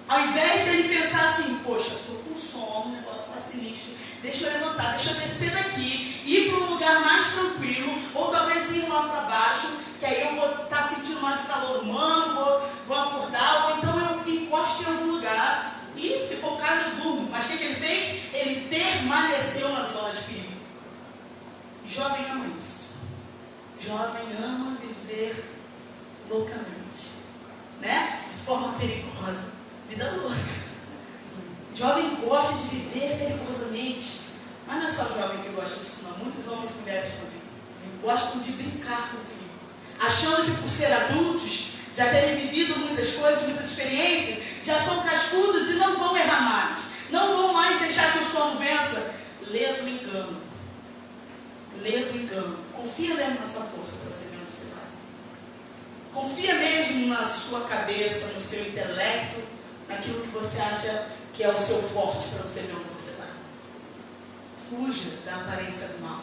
Ao invés dele pensar assim, poxa, estou com sono, o negócio está sinistro, deixa eu levantar, deixa eu descer daqui, ir para um lugar mais tranquilo, ou talvez ir lá para baixo, que aí eu vou estar sentindo mais o calor humano, vou acordar, ou então eu encosto em algum lugar, e se for o caso eu durmo. Mas o que ele fez? Ele permaneceu na zona de perigo. Jovem ama isso. Jovem ama viver loucamente, né? De forma perigosa. Vida louca. Jovem gosta de viver perigosamente. Mas não é só jovem que gosta disso, não. Muitos homens e mulheres também gostam de brincar com o perigo, achando que por ser adultos, já terem vivido muitas coisas, muitas experiências, já são cascudos e não vão errar mais. Não vão mais deixar que o sono vença. Lê do engano. Lê do engano. Confia mesmo na sua força para você ver onde você vai. Confia mesmo na sua cabeça, no seu intelecto, naquilo que você acha que é o seu forte para você ver onde você vai. Fuja da aparência do mal.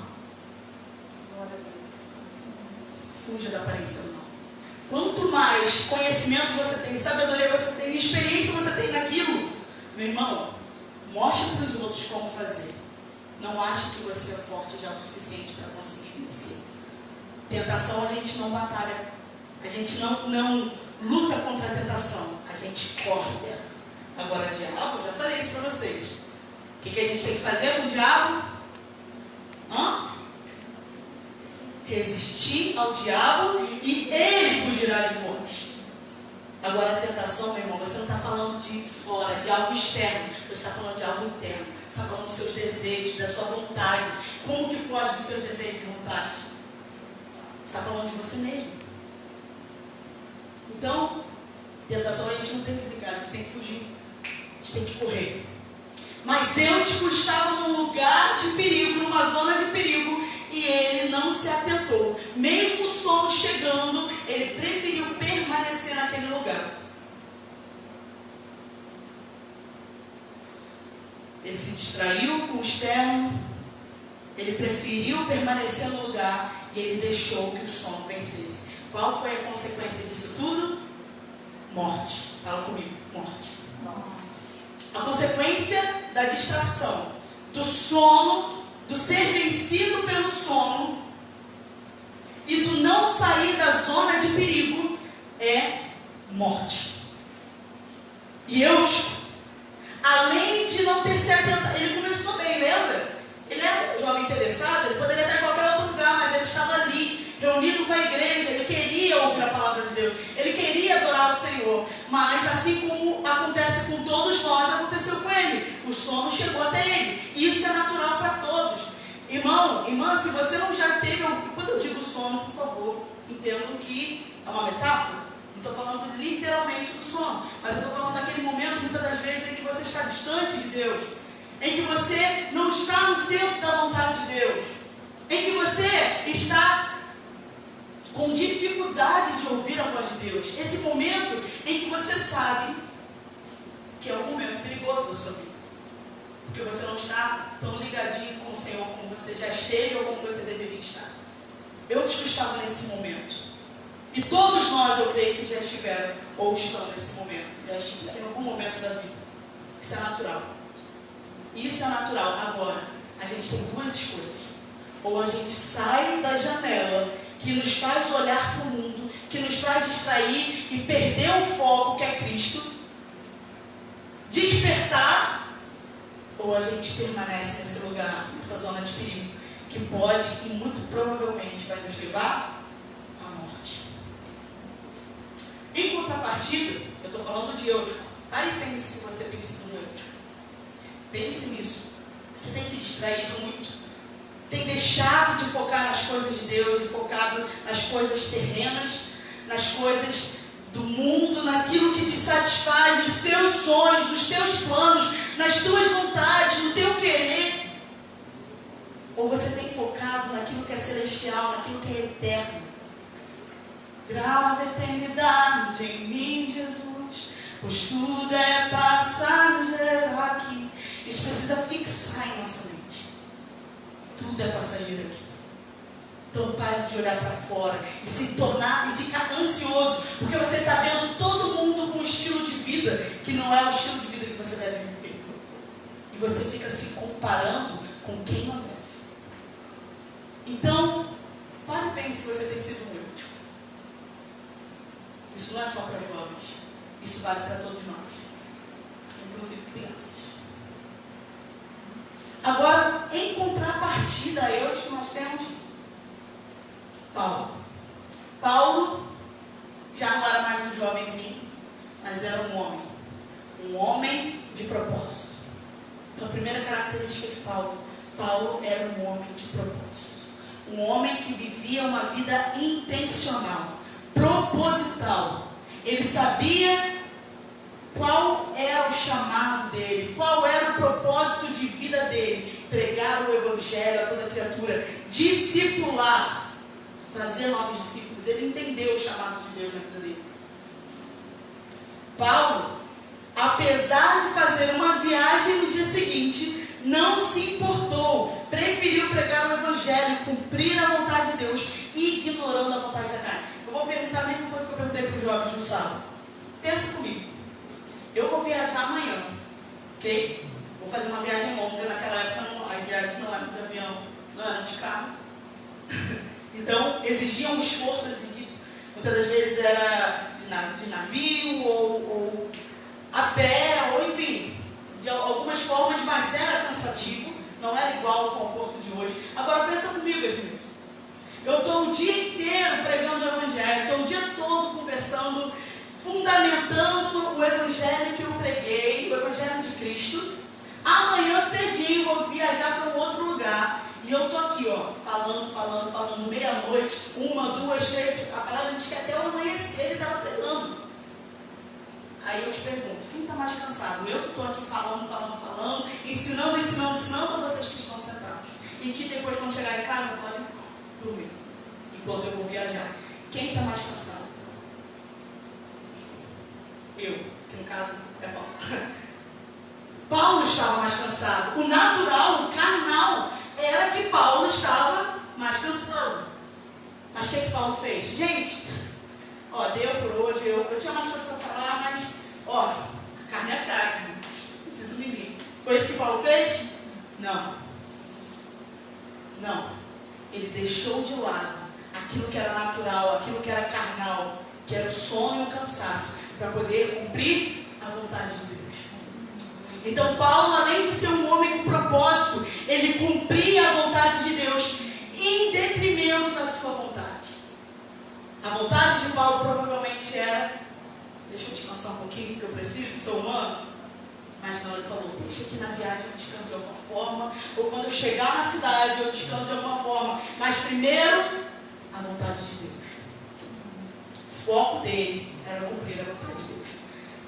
Fuja da aparência do mal. Quanto mais conhecimento você tem, sabedoria você tem, experiência você tem naquilo, meu irmão, mostre para os outros como fazer. Não ache que você é forte já o suficiente para conseguir vencer. Tentação a gente não batalha. A gente não luta contra a tentação. A gente corre dela. Agora, diabo, já falei isso para vocês. O que a gente tem que fazer com o diabo? Resistir ao diabo e ele fugirá de vós. Agora, a tentação, meu irmão, você não está falando de fora, de algo externo. Você está falando de algo interno. Você está falando dos seus desejos, da sua vontade. Como que foge dos seus desejos e vontades? Você está falando de você mesmo. Então, tentação a gente não tem que brincar, a gente tem que fugir. A gente tem que correr. Mas Eutico estava num lugar de perigo, numa zona de perigo, e ele não se atentou. Mesmo o sono chegando, ele preferiu permanecer naquele lugar. Ele se distraiu com o externo, ele preferiu permanecer no lugar e ele deixou que o sono vencesse. Qual foi a consequência disso tudo? Morte. Fala comigo, morte. A consequência da distração, do sono, do ser vencido pelo sono e do não sair da zona de perigo é morte. E Eutico, além de não ter se atentado, ele começou bem, lembra? Ele era um jovem interessado, ele poderia estar em qualquer outro lugar, mas ele estava ali, reunido com a igreja, ele queria ouvir a palavra de Deus, ele queria adorar o Senhor, mas assim como acontece com todos nós, aconteceu com ele, o sono chegou até ele, e isso é natural para todos. Irmão, irmã, se você não já teve, quando eu digo sono, por favor, entendam que é uma metáfora, não estou falando literalmente do sono, mas eu estou falando daquele momento, muitas das vezes, em que você está Deus, em que você não está no centro da vontade de Deus, em que você está com dificuldade de ouvir a voz de Deus, esse momento em que você sabe que é um momento perigoso da sua vida, porque você não está tão ligadinho com o Senhor como você já esteve ou como você deveria estar. Eu estava nesse momento, e todos nós, eu creio que já estiveram ou estão nesse momento, já estiveram em algum momento da vida. Isso é natural. Isso é natural. Agora, a gente tem duas escolhas. Ou a gente sai da janela que nos faz olhar para o mundo, que nos faz distrair e perder o foco que é Cristo, despertar, ou a gente permanece nesse lugar, nessa zona de perigo, que pode e muito provavelmente vai nos levar à morte. Em contrapartida, eu estou falando de Eutico. Pare e pense se você tem sido um Eutico. Pense nisso. Você tem se distraído muito, tem deixado de focar nas coisas de Deus e focado nas coisas terrenas, nas coisas do mundo, naquilo que te satisfaz, nos seus sonhos, nos teus planos, nas tuas vontades, no teu querer. Ou você tem focado naquilo que é celestial, naquilo que é eterno? Grava a eternidade em mim, Jesus, pois tudo é passageiro aqui. Isso precisa fixar em nossa mente. Tudo é passageiro aqui. Então pare de olhar para fora e se tornar e ficar ansioso, porque você está vendo todo mundo com um estilo de vida que não é o estilo de vida que você deve viver. E você fica se comparando com quem não deve. Então, pare e pense se você tem sido um Eutico. Isso não é só para jovens, isso vale para todos nós, inclusive crianças. Agora, em contrapartida a Eutico, nós temos Paulo. Paulo já não era mais um jovenzinho, mas era um homem de propósito. Então, a primeira característica de Paulo era um homem de propósito. Um homem que vivia uma vida intencional, proposital. Ele sabia qual era o chamado dele, qual era o propósito de vida dele: pregar o evangelho a toda criatura, discipular, fazer novos discípulos. Ele entendeu o chamado de Deus na vida dele. Paulo, apesar de fazer uma viagem no dia seguinte, não se importou, preferiu pregar o evangelho, cumprir a vontade de Deus, ignorando a vontade da carne. Eu vou perguntar a mesma coisa que eu perguntei para os jovens no sábado. Pensa comigo. Eu vou viajar amanhã, ok? Vou fazer uma viagem longa. Naquela época as viagens não eram de avião, não eram de carro. Então exigiam um esforço, muitas das vezes era de navio ou a pé, ou enfim, de algumas formas, mas era cansativo, não era igual ao conforto de hoje. Agora pensa comigo, Edmilson. Eu estou o dia inteiro pregando o evangelho, estou o dia todo conversando, fundamentando o evangelho que eu preguei, o evangelho de Cristo. Amanhã cedinho vou viajar para um outro lugar. E eu estou aqui, falando, meia-noite, 1, 2, 3, a palavra diz que até o amanhecer ele estava pregando. Aí eu te pergunto, quem está mais cansado? Eu que estou aqui falando, ensinando, ou vocês que estão sentados? E que depois, quando chegar em casa, podem dormir, enquanto eu vou viajar. Quem está mais cansado? Eu, que no caso é Paulo. Paulo estava mais cansado. O natural, o carnal, era que Paulo estava mais cansado. Mas o que Paulo fez? Gente, deu por hoje, eu tinha mais coisas para falar, mas, a carne é fraca, preciso me livrar. Foi isso que Paulo fez? Não. Ele deixou de lado aquilo que era natural, aquilo que era carnal, que era o sono e o cansaço, para poder cumprir a vontade de Deus. Então Paulo, além de ser um homem com propósito, ele cumpria a vontade de Deus em detrimento da sua vontade. A vontade de Paulo provavelmente era: deixa eu descansar um pouquinho, porque eu preciso, sou humano. Mas não, ele falou: deixa aqui na viagem eu descanso de alguma forma, ou quando eu chegar na cidade eu descanso de alguma forma. Mas primeiro, a vontade de Deus. O foco dele era cumprir a vontade de Deus.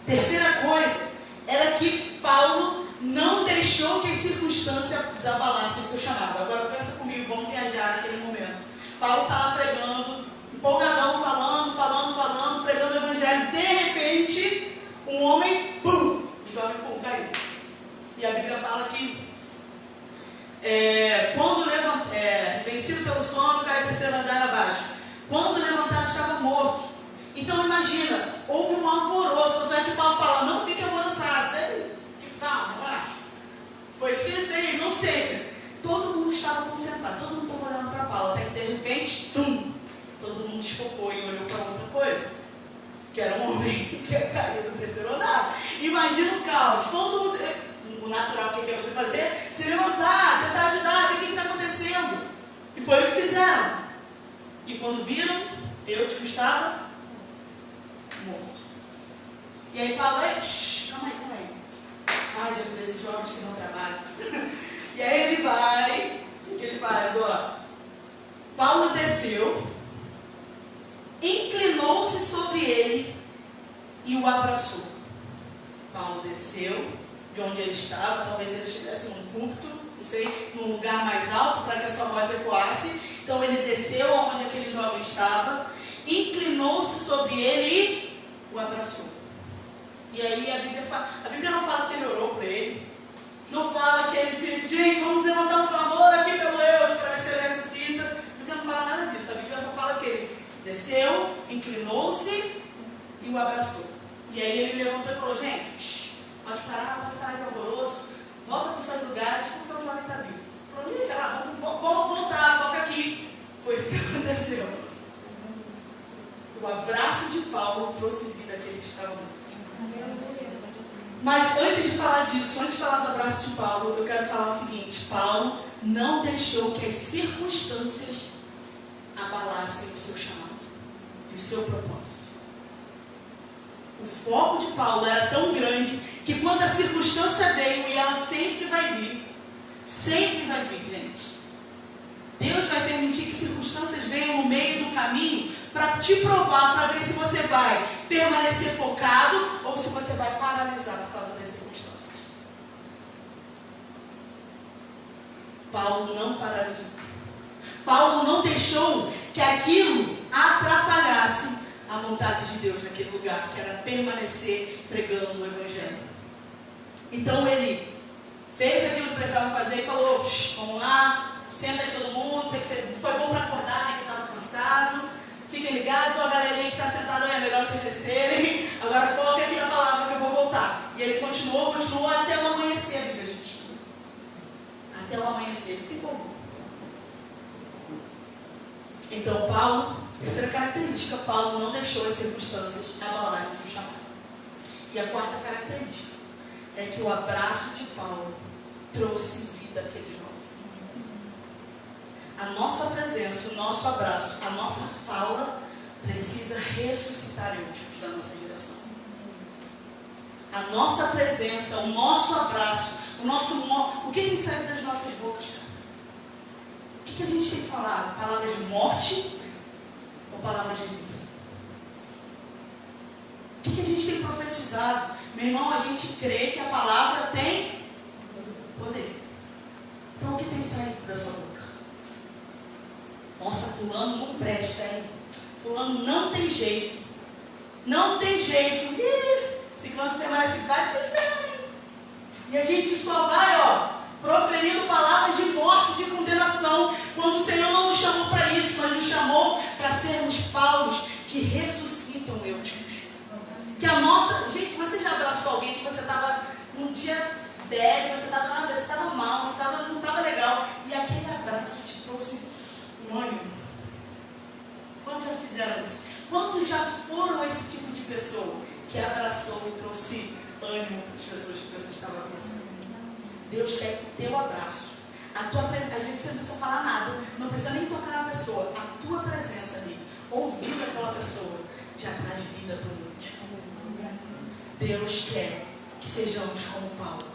Terceira coisa era que Paulo não circunstâncias abalassem o seu chamado. Agora pensa comigo, vamos viajar naquele momento. Paulo está lá pregando, empolgadão, falando, pregando o evangelho. De repente, um homem, pum, o jovem, pum, caiu. E a Bíblia fala que vencido pelo sono, caiu terceiro andar abaixo. Quando levantado, estava morto. Então imagina, houve um alvoroço. Tanto é que Paulo fala, não fiquem alvoroçados. Calma, relaxa. Foi isso que ele fez. Ou seja, todo mundo estava concentrado, todo mundo estava olhando para Paulo. Até que de repente, todo mundo desfocou e olhou para outra coisa. Que era um homem que ia cair do terceiro andar. Imagina o caos. Todo mundo... O natural, o que é você fazer? Se levantar, tentar ajudar, ver o que está acontecendo. E foi o que fizeram. E quando viram, Eutico estava morto. E aí Paulo, calma aí. Ai, Jesus, esses jovens que não trabalham. E aí ele vai, o que ele faz? Paulo desceu, inclinou-se sobre ele e o abraçou. Paulo desceu de onde ele estava, talvez ele estivesse num púlpito, não sei, num lugar mais alto para que a sua voz ecoasse. Então ele desceu aonde aquele jovem estava, inclinou-se sobre ele e o abraçou. E aí a Bíblia não fala que ele orou por ele, não fala que ele fez, gente, vamos levantar um clamor aqui pelo Deus para ver se ele ressuscita. A Bíblia não fala nada disso, a Bíblia só fala que ele desceu, inclinou-se e o abraçou. E aí ele levantou e falou, gente, pode parar de alvoroço, volta para os seus lugares, porque o jovem está vivo. Vamos voltar, foca aqui. Foi isso que aconteceu. O abraço de Paulo trouxe vida àquele que estava morto. Mas antes de falar disso, antes de falar do abraço de Paulo, eu quero falar o seguinte: Paulo não deixou que as circunstâncias abalassem o seu chamado e o seu propósito. O foco de Paulo era tão grande que quando a circunstância veio, e ela sempre vai vir, gente. Deus vai permitir que circunstâncias venham no meio do caminho para te provar, para ver se você vai permanecer focado ou se você vai paralisar por causa das circunstâncias. Paulo não paralisou. Paulo não deixou que aquilo atrapalhasse a vontade de Deus naquele lugar, que era permanecer pregando o Evangelho. Então ele fez aquilo que precisava fazer e falou: vamos lá, senta aí todo mundo, sei que foi bom para acordar, né, que estava cansado, fiquem ligados, a galerinha que está sentada aí, é melhor vocês descerem, agora foca aqui na palavra que eu vou voltar. E ele continuou até o amanhecer, a Bíblia, gente. Até o amanhecer, ele se empolgou. Então Paulo, terceira característica, Paulo não deixou as circunstâncias abalarem o seu chamado. E a quarta característica é que o abraço de Paulo trouxe vida àquele jovem. A nossa presença, o nosso abraço, a nossa fala precisa ressuscitar Eutico da nossa direção. A nossa presença, o nosso abraço, o que tem saído das nossas bocas, cara? O que a gente tem falado? Palavras de morte ou palavras de vida? O que a gente tem profetizado? Meu irmão, a gente crê que a palavra tem poder. Então o que tem saído da sua boca? Nossa, fulano não presta, hein? Fulano não tem jeito. Não tem jeito. Ciclano permanece, vai pro inferno. E a gente só vai, proferindo palavras de morte, de condenação, quando o Senhor não nos chamou para isso, mas nos chamou para sermos Paulos que ressuscitam Eutico. Que a nossa... Gente, você já abraçou alguém que você estava num dia débil, você estava mal, não estava legal, e aquele abraço te trouxe um ânimo? Quantos já fizeram isso? Quantos já foram esse tipo de pessoa que abraçou e trouxe ânimo para as pessoas que você estava abraçando? Deus quer o teu abraço. Às vezes você não precisa falar nada, não precisa nem tocar na pessoa. A tua presença ali, ouvindo aquela pessoa, já traz vida para o mundo. Deus quer que sejamos como Paulo,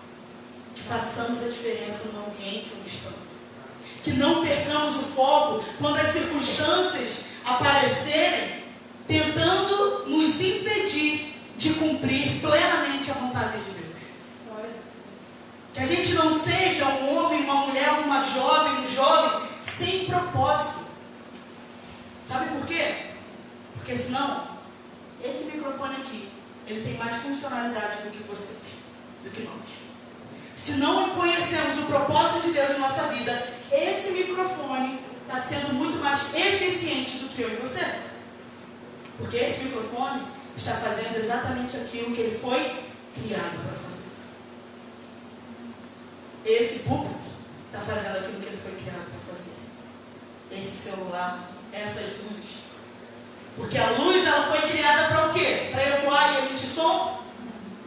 que façamos a diferença no ambiente onde estamos, que não percamos o foco quando as circunstâncias aparecerem, tentando nos impedir de cumprir plenamente a vontade de Deus. Que a gente não seja um homem, uma mulher, uma jovem, um jovem sem propósito. Sabe por quê? Porque senão, esse microfone aqui, ele tem mais funcionalidade do que vocês, do que nós. Se não conhecemos o propósito de Deus na nossa vida, esse microfone está sendo muito mais eficiente do que eu e você. Porque esse microfone está fazendo exatamente aquilo que ele foi criado para fazer. Esse púlpito está fazendo aquilo que ele foi criado para fazer. Esse celular, essas luzes. Porque a luz, ela foi criada para o quê? Para ecoar e emitir som?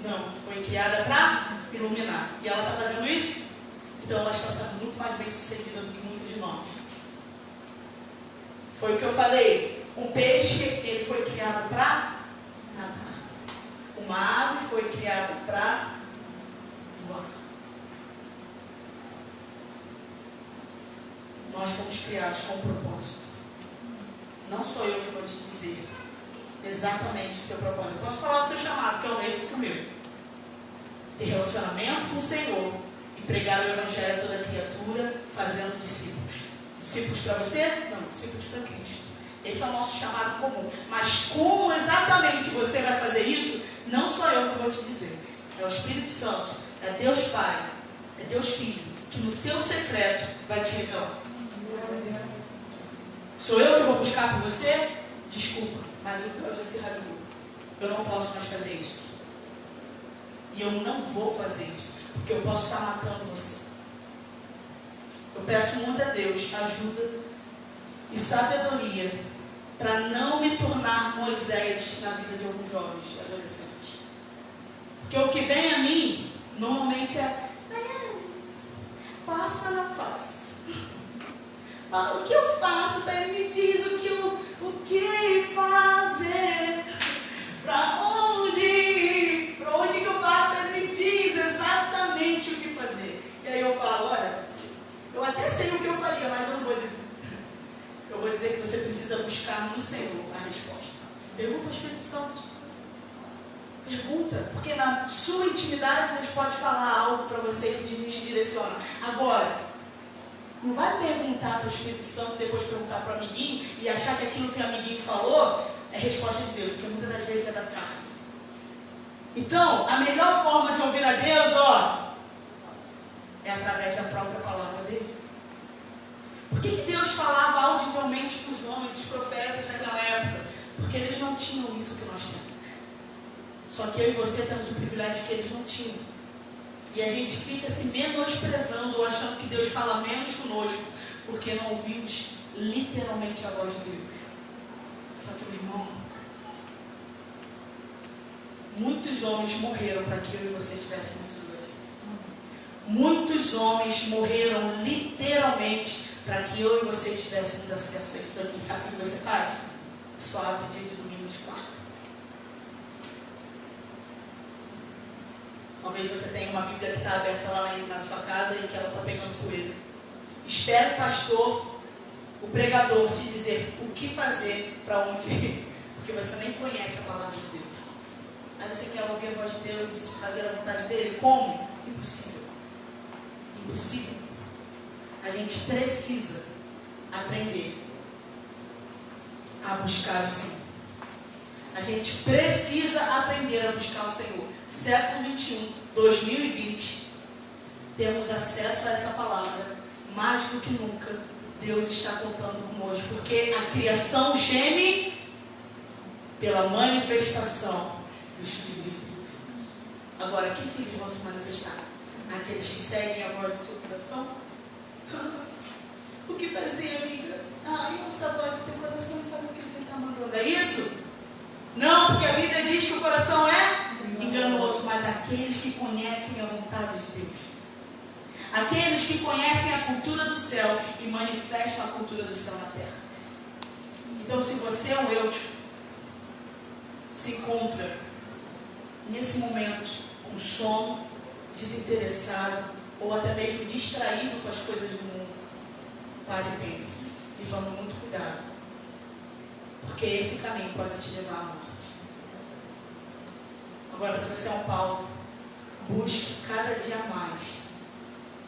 Não, foi criada para iluminar. E ela está fazendo isso? Então ela está sendo muito mais bem sucedida do que muitos de nós. Foi o que eu falei. Um peixe, ele foi criado para nadar. Uma ave foi criada para voar. Nós fomos criados com um propósito. Não sou eu que vou te dizer exatamente o seu propósito. Eu posso falar do seu chamado, que é o mesmo que o meu. Ter relacionamento com o Senhor e pregar o Evangelho a toda criatura, fazendo discípulos. Discípulos para você? Não, discípulos para Cristo. Esse é o nosso chamado comum. Mas como exatamente você vai fazer isso, não sou eu que vou te dizer. É o Espírito Santo, é Deus Pai, é Deus Filho, que no seu secreto vai te revelar. Sou eu que vou buscar por você? Desculpa, mas o véu já se rasgou. Eu não posso mais fazer isso. E eu não vou fazer isso, porque eu posso estar matando você. Eu peço muito a Deus ajuda e sabedoria para não me tornar Moisés na vida de alguns jovens e adolescentes. Porque o que vem a mim, normalmente passa na face. O que eu faço? Ele me diz o que fazer, para onde ir, para onde que eu faço? Ele me diz exatamente o que fazer. E aí eu falo, olha, eu até sei o que eu faria, mas eu não vou dizer. Eu vou dizer que você precisa buscar no Senhor a resposta. Pergunta ao Espírito Santo. Pergunta, porque na sua intimidade Deus pode falar algo para você que te direciona. Agora, não vai perguntar para o Espírito Santo e depois perguntar para o amiguinho e achar que aquilo que o amiguinho falou é resposta de Deus, porque muitas das vezes é da carne. Então, a melhor forma de ouvir a Deus, é através da própria palavra dele. Por que Deus falava audivelmente para os homens, os profetas daquela época? Porque eles não tinham isso que nós temos. Só que eu e você temos o privilégio que eles não tinham. E a gente fica se menosprezando ou achando que Deus fala menos conosco, porque não ouvimos literalmente a voz de Deus. Só que, meu irmão, muitos homens morreram para que eu e você estivéssemos aqui. Muitos homens morreram literalmente para que eu e você tivéssemos acesso a isso daqui. Sabe o que você faz? Só abre dia de domingo de quarta. Talvez você tenha uma Bíblia que está aberta lá na sua casa e que ela está pegando poeira. Espere o pastor, o pregador, te dizer o que fazer, para onde ir, porque você nem conhece a palavra de Deus. Aí você quer ouvir a voz de Deus e fazer a vontade dele? Como? Impossível. Impossível. A gente precisa aprender a buscar o Senhor. A gente precisa aprender a buscar o Senhor. Século 21, 2020, temos acesso a essa palavra. Mais do que nunca, Deus está contando conosco. Porque a criação geme pela manifestação dos filhos de Deus. Agora, que filhos vão se manifestar? Aqueles que seguem a voz do seu coração? O que fazer, amiga? Essa voz do teu coração faz aquilo que ele está mandando. É isso? Não, porque a Bíblia diz que o coração é enganoso, mas aqueles que conhecem a vontade de Deus, aqueles que conhecem a cultura do céu e manifestam a cultura do céu na terra. Então, se você é um eutico, se encontra nesse momento com sono, desinteressado ou até mesmo distraído com as coisas do mundo, pare e pense e tome muito cuidado, porque esse caminho pode te levar à morte. Agora, se você é um Paulo, busque cada dia mais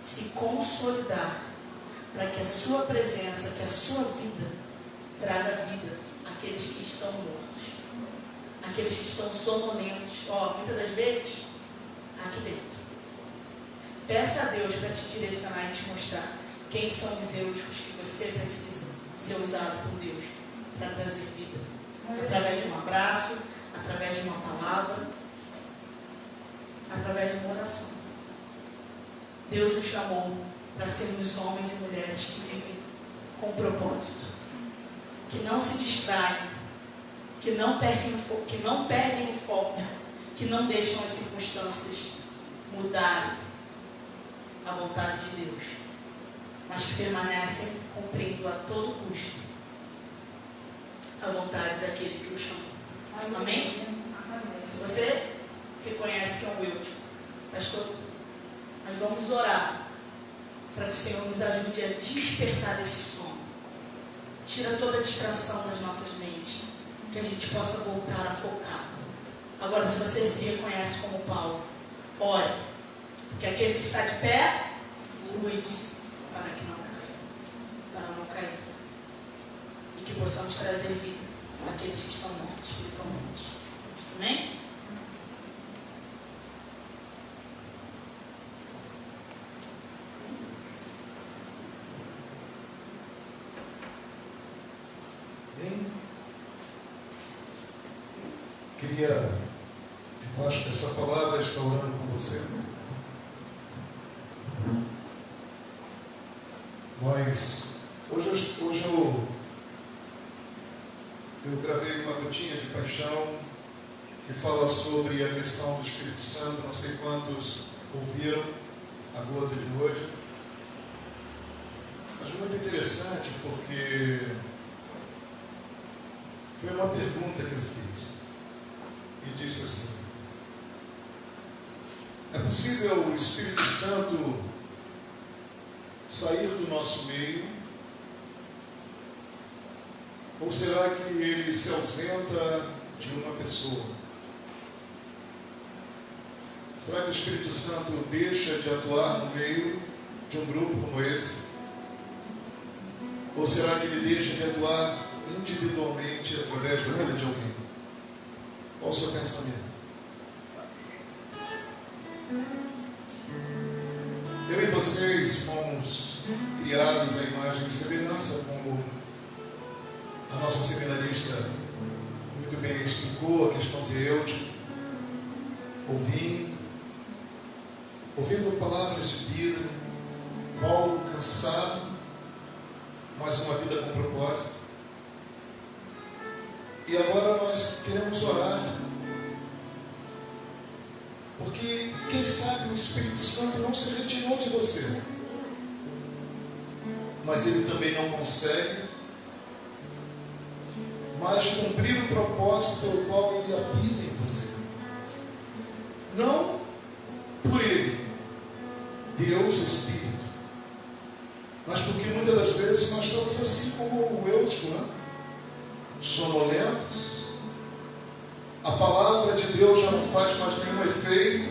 se consolidar, para que a sua presença, que a sua vida traga vida àqueles que estão mortos, àqueles que estão sonolentos, muitas das vezes aqui dentro. Peça a Deus para te direcionar e te mostrar quem são os eúticos que você precisa ser usado por Deus para trazer vida, através de um abraço, através de uma palavra, através de uma oração. Deus nos chamou para sermos homens e mulheres que vivem com propósito, que não se distraem, que não perdem o foco, que não deixam as circunstâncias mudarem a vontade de Deus, mas que permanecem cumprindo a todo custo a vontade daquele que o chamou. Amém? Se você reconhece que é um eútico, pastor, nós vamos orar para que o Senhor nos ajude a despertar desse sono. Tira toda a distração das nossas mentes, que a gente possa voltar a focar. Agora, se você se reconhece como Paulo, ore, porque aquele que está de pé, luz, para que não caia, para não cair. E que possamos trazer vida àqueles que estão mortos espiritualmente. Amém? Queria, debaixo dessa palavra, estar orando com você. Hoje eu gravei uma gotinha de paixão que fala sobre a questão do Espírito Santo. Não sei quantos ouviram a gota de hoje, mas muito interessante, porque foi uma pergunta que eu fiz e disse assim: é possível o Espírito Santo sair do nosso meio? Ou será que ele se ausenta de uma pessoa? Será que o Espírito Santo deixa de atuar no meio de um grupo como esse? Ou será que ele deixa de atuar individualmente através da vida de alguém? Qual o seu pensamento? Eu e vocês fomos criados à imagem e semelhança, como a nossa seminarista muito bem explicou, a questão de eútico, ouvindo palavras de vida, Paulo cansado, mas uma vida com propósito. E agora nós queremos orar, porque quem sabe o Espírito Santo não se retirou de você, mas ele também não consegue mais cumprir o propósito pelo qual ele habita em você. Não por ele, Deus Espírito, mas porque muitas das vezes nós estamos assim como o eútico, sonolentos. A palavra de Deus já não faz mais nenhum efeito.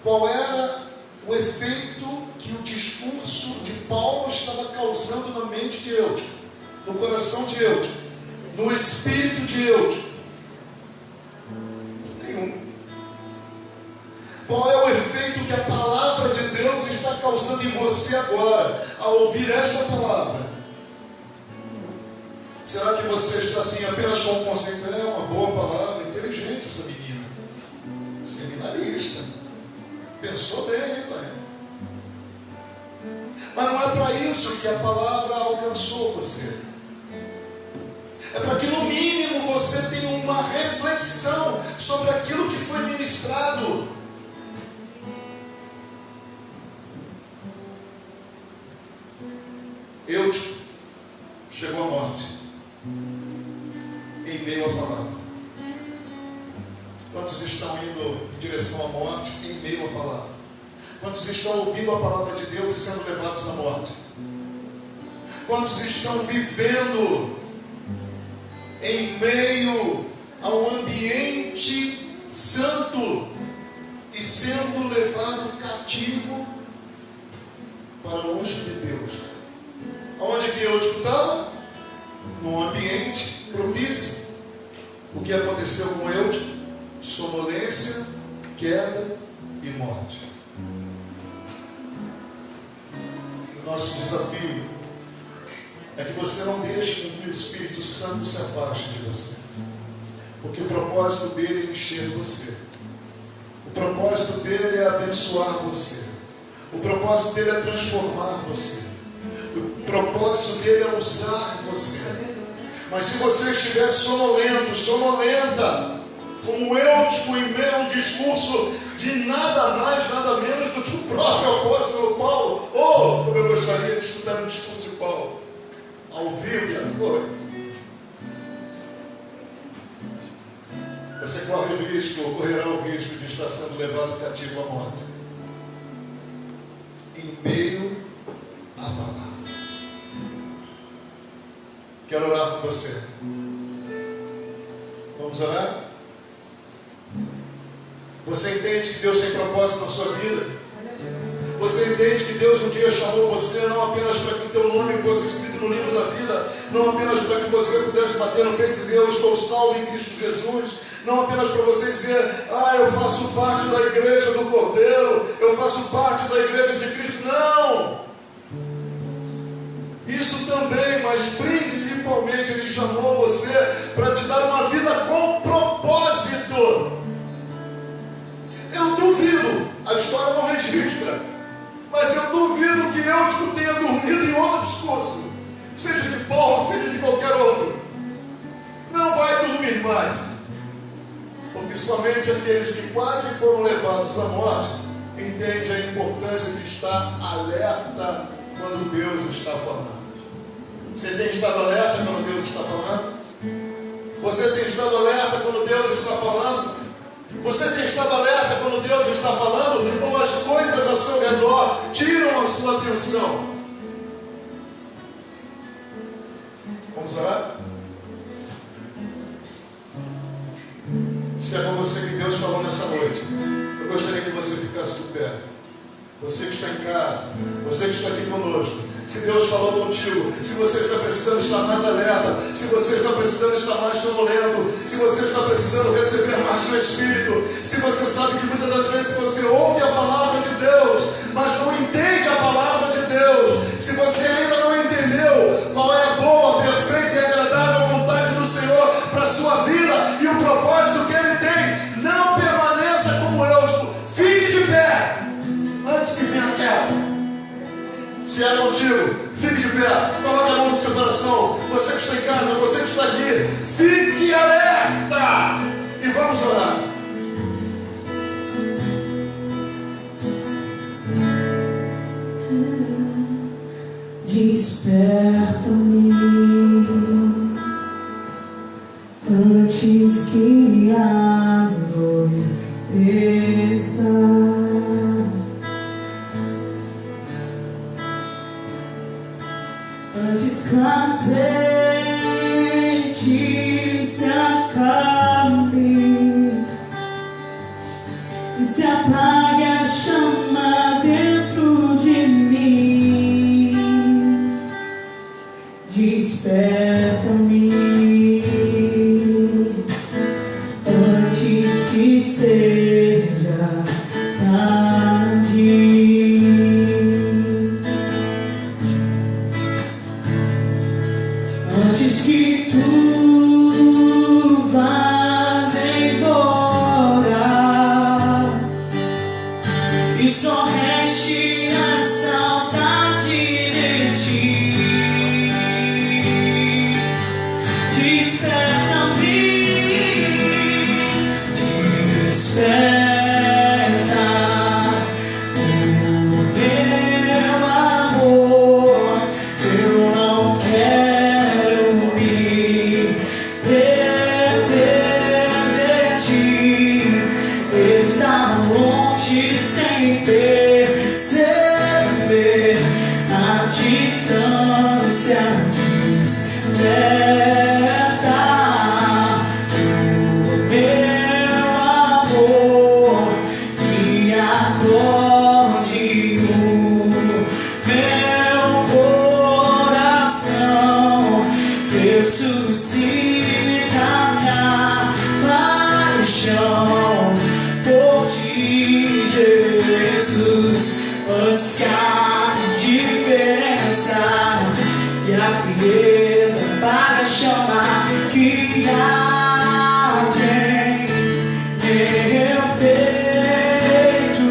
Qual era o efeito que o discurso de Paulo estava causando na mente de eútico, no coração de eútico, no espírito de eútico? Nenhum. Qual é o efeito que a palavra de Deus está causando em você agora, ao ouvir esta palavra? Será que você está assim apenas com o conceito? É uma boa palavra, inteligente essa menina, seminarista, pensou bem, hein, pai? Mas não é para isso que a palavra alcançou você. É para que no mínimo você tenha uma reflexão sobre aquilo que foi ministrado. Eútico chegou à morte em meio à palavra. Quantos estão indo em direção à morte em meio à palavra? Quantos estão ouvindo a palavra de Deus e sendo levados à morte? Quantos estão vivendo em meio a um ambiente santo e sendo levado cativo para longe de Deus. Aonde que eu estava? Num ambiente propício. O que aconteceu com Eutico? Sonolência, queda e morte. O nosso desafio é que você não deixe com que o Espírito Santo se afaste de você. Porque o propósito dele é encher você. O propósito dele é abençoar você. O propósito dele é transformar você. O propósito dele é usar você. Mas se você estiver sonolento, sonolenta, como Eutico em meio a um discurso de nada mais, nada menos do que o próprio apóstolo Paulo, ou como eu gostaria de escutar um discurso de Paulo, ao vivo e a cores, você corre o risco, ou correrá o risco de estar sendo levado cativo à morte, em meio à palavra. Quero orar com você. Vamos orar? Você entende que Deus tem propósito na sua vida? Você entende que Deus um dia chamou você não apenas para que o teu nome fosse escrito no livro da vida, não apenas para que você pudesse bater no peito e dizer eu estou salvo em Cristo Jesus, não apenas para você dizer eu faço parte da igreja do Cordeiro, eu faço parte da igreja de Cristo. Não! Isso também, mas principalmente Ele chamou você para te dar uma vida com propósito. Eu duvido, a história não registra, mas eu duvido que Eutico tenha dormido em outro discurso, seja de Paulo, seja de qualquer outro. Não vai dormir mais, porque somente aqueles que quase foram levados à morte entendem a importância de estar alerta quando Deus está falando. Você tem estado alerta quando Deus está falando? Você tem estado alerta quando Deus está falando? Você tem estado alerta quando Deus está falando? Ou as coisas ao seu redor tiram a sua atenção? Vamos orar? Se é com você que Deus falou nessa noite, eu gostaria que você ficasse de pé. Você que está em casa, você que está aqui conosco. Se Deus falou contigo, se você está precisando estar mais alerta, se você está precisando estar mais sonolento, se você está precisando receber mais no Espírito, se você sabe que muitas das vezes você ouve a palavra de Deus, mas não entende a palavra de Deus, se você ainda não entendeu qual é a boa, perfeita e agradável vontade do Senhor para a sua vida e o propósito que Ele tem, não permaneça como Eutico, fique de pé antes que venha a queda. Se é contigo, fique de pé, coloque a mão no seu coração. Você que está em casa, você que está aqui, fique alerta e vamos orar. Desperta-me antes que anoiteça. Antes que a sede se acabe e se apague a chama dentro de mim, desperta-me antes que seja tarde. Antes que tu vás embora e só reste a saudade de ti, desperta-me, desperta. Estar longe sem perceber. antes que a indiferença e a frieza para chamar que arde em meu peito,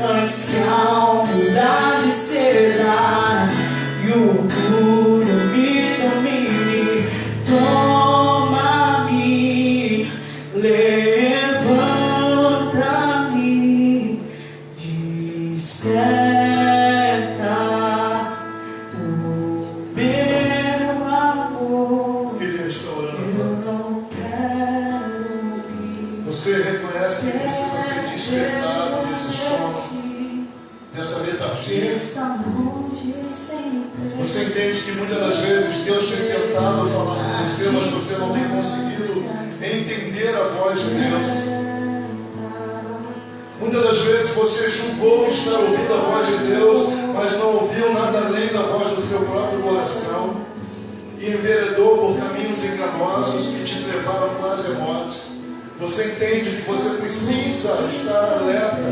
antes que a humildade ceda e o orgulho me domine. Toma-me, levanta-me, desperta o meu amor. Queria estar orando Eu agora. não quero ir. Você reconhece que precisa ser despertado desse sono, dessa letargia. Está longe sempre. Você entende que muitas das vezes Deus tem tentado falar com você, mas você não tem conseguido entender a voz de Deus. Muitas das vezes você julgou estar ouvindo a voz de Deus, mas não ouviu nada além da voz do seu próprio coração e enveredou por caminhos enganosos que te levaram quase à morte. Você entende que você precisa estar alerta,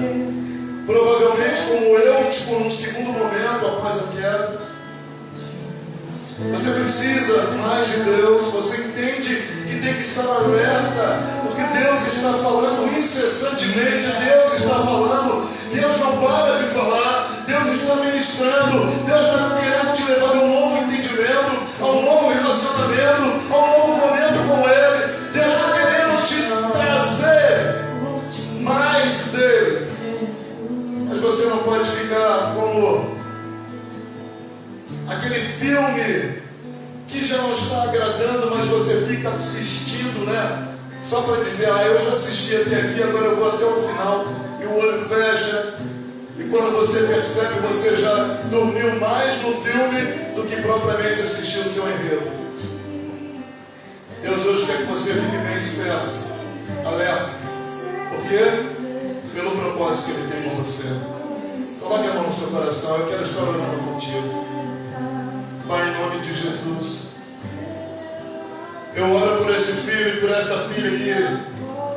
provavelmente como eu, num segundo momento após a queda. Você precisa mais de Deus. Você entende que tem que estar alerta, porque Deus está falando incessantemente. Deus está falando, Deus não para de falar, Deus está ministrando, Deus está querendo te levar a um novo entendimento, a um novo relacionamento, a um novo momento com Ele. Deus está querendo te trazer mais dele. Mas você não pode ficar como aquele filme que já não está agradando, mas você fica assistindo, né? Só para dizer, eu já assisti até aqui, agora eu vou até o final. E o olho fecha. E quando você percebe, você já dormiu mais no filme do que propriamente assistiu o seu enredo. Deus hoje quer que você fique bem esperto, alerta. Por quê? Pelo propósito que Ele tem com você. Coloque a mão no seu coração, eu quero estar orando contigo. Pai, em nome de Jesus, eu oro por esse filho e por esta filha que,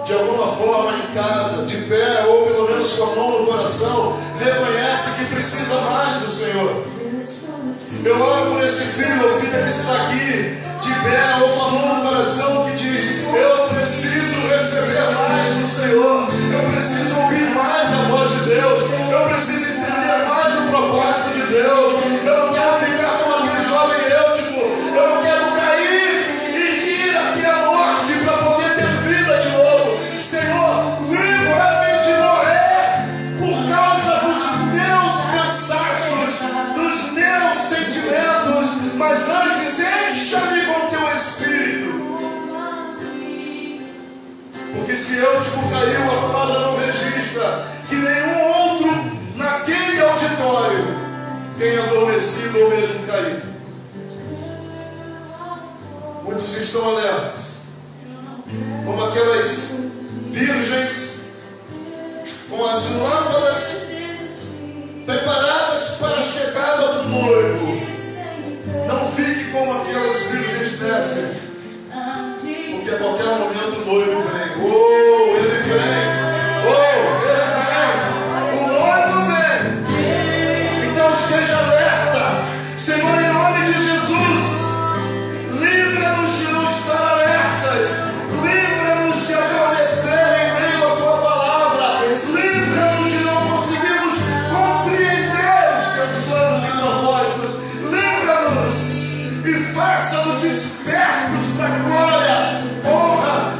de alguma forma em casa, de pé ou pelo menos com a mão no coração, reconhece que precisa mais do Senhor. Eu oro por esse filho ou filha que está aqui, de pé ou com a mão no coração, que diz: eu preciso receber mais do Senhor, eu preciso ouvir mais a voz de Deus, eu preciso entender mais o propósito de Deus. Eu não quero ficar como aquele jovem Eutico, eu não quero cair e ir até a morte para poder ter vida de novo. Senhor, livra-me de morrer por causa dos meus cansaços, dos meus sentimentos, mas antes encha-me com teu Espírito. Porque se Eutico caiu, a palavra não registra que nenhum outro naquele auditório tenha adormecido ou mesmo caído. Muitos estão alertas, como aquelas virgens com as lâmpadas preparadas para a chegada do noivo. Não fique como aquelas virgens dessas, porque a qualquer momento o noivo vem. Oh, ele vem! Oh, ele vem! O noivo vem! Então esteja alerta, Senhor, em nome de Jesus. Livra-nos de não estar alertas, livra-nos de adormecer em meio à tua palavra, livra-nos de não conseguirmos compreender os teus planos e propósitos, livra-nos e faça-nos espertos para a glória, honra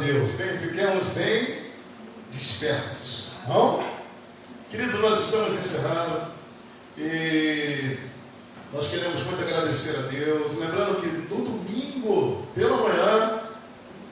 Deus. Bem, fiquemos bem despertos. Não? Queridos, nós estamos encerrando e nós queremos muito agradecer a Deus. Lembrando que no domingo, pela manhã,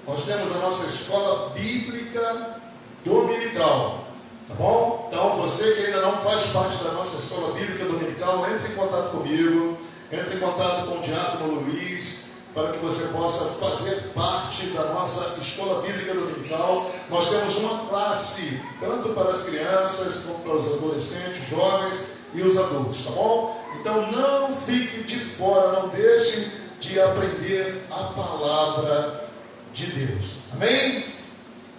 nós temos a nossa escola bíblica dominical. Tá bom? Então, você que ainda não faz parte da nossa escola bíblica dominical, entre em contato comigo, entre em contato com o Diácono Luiz, para que você possa fazer parte da nossa escola bíblica dominical. Nós temos uma classe, tanto para as crianças, como para os adolescentes, jovens e os adultos, tá bom? Então não fique de fora, não deixe de aprender a palavra de Deus. Amém?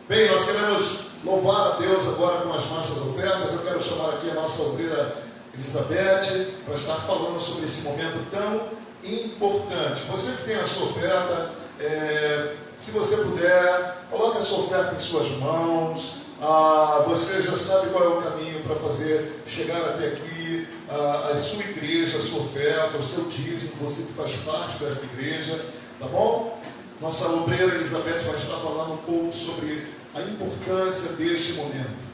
Bem, nós queremos louvar a Deus agora com as nossas ofertas. Eu quero chamar aqui a nossa obreira Elizabeth para estar falando sobre esse momento tão importante. Você que tem a sua oferta, se você puder, coloque a sua oferta em suas mãos. Você já sabe qual é o caminho para fazer chegar até aqui, a sua igreja, a sua oferta, o seu dízimo, você que faz parte desta igreja, tá bom? Nossa obreira Elizabeth vai estar falando um pouco sobre a importância deste momento.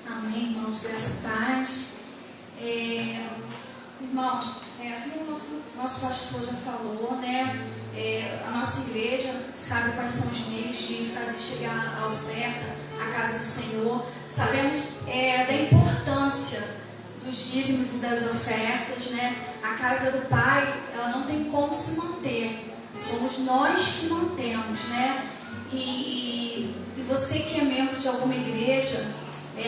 Amém, irmãos, graça e paz. Irmãos, assim como o nosso pastor já falou, né? A nossa igreja sabe quais são os meios de fazer chegar a oferta à casa do Senhor. Sabemos da importância dos dízimos e das ofertas, né? A casa do Pai, ela não tem como se manter. Somos nós que mantemos, né? E você que é membro de alguma igreja,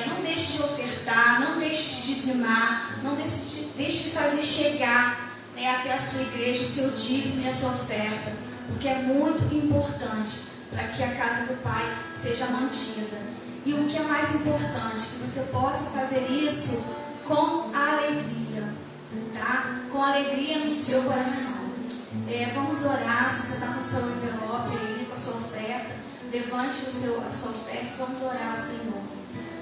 não deixe de ofertar, não deixe de dizimar, não deixe de fazer chegar, né, até a sua igreja o seu dízimo e a sua oferta, porque é muito importante para que a casa do Pai seja mantida. E o que é mais importante, que você possa fazer isso com alegria, tá? Com alegria no seu coração. Vamos orar. Se você está com o seu envelope aí, com a sua oferta, levante a sua oferta e vamos orar ao Senhor.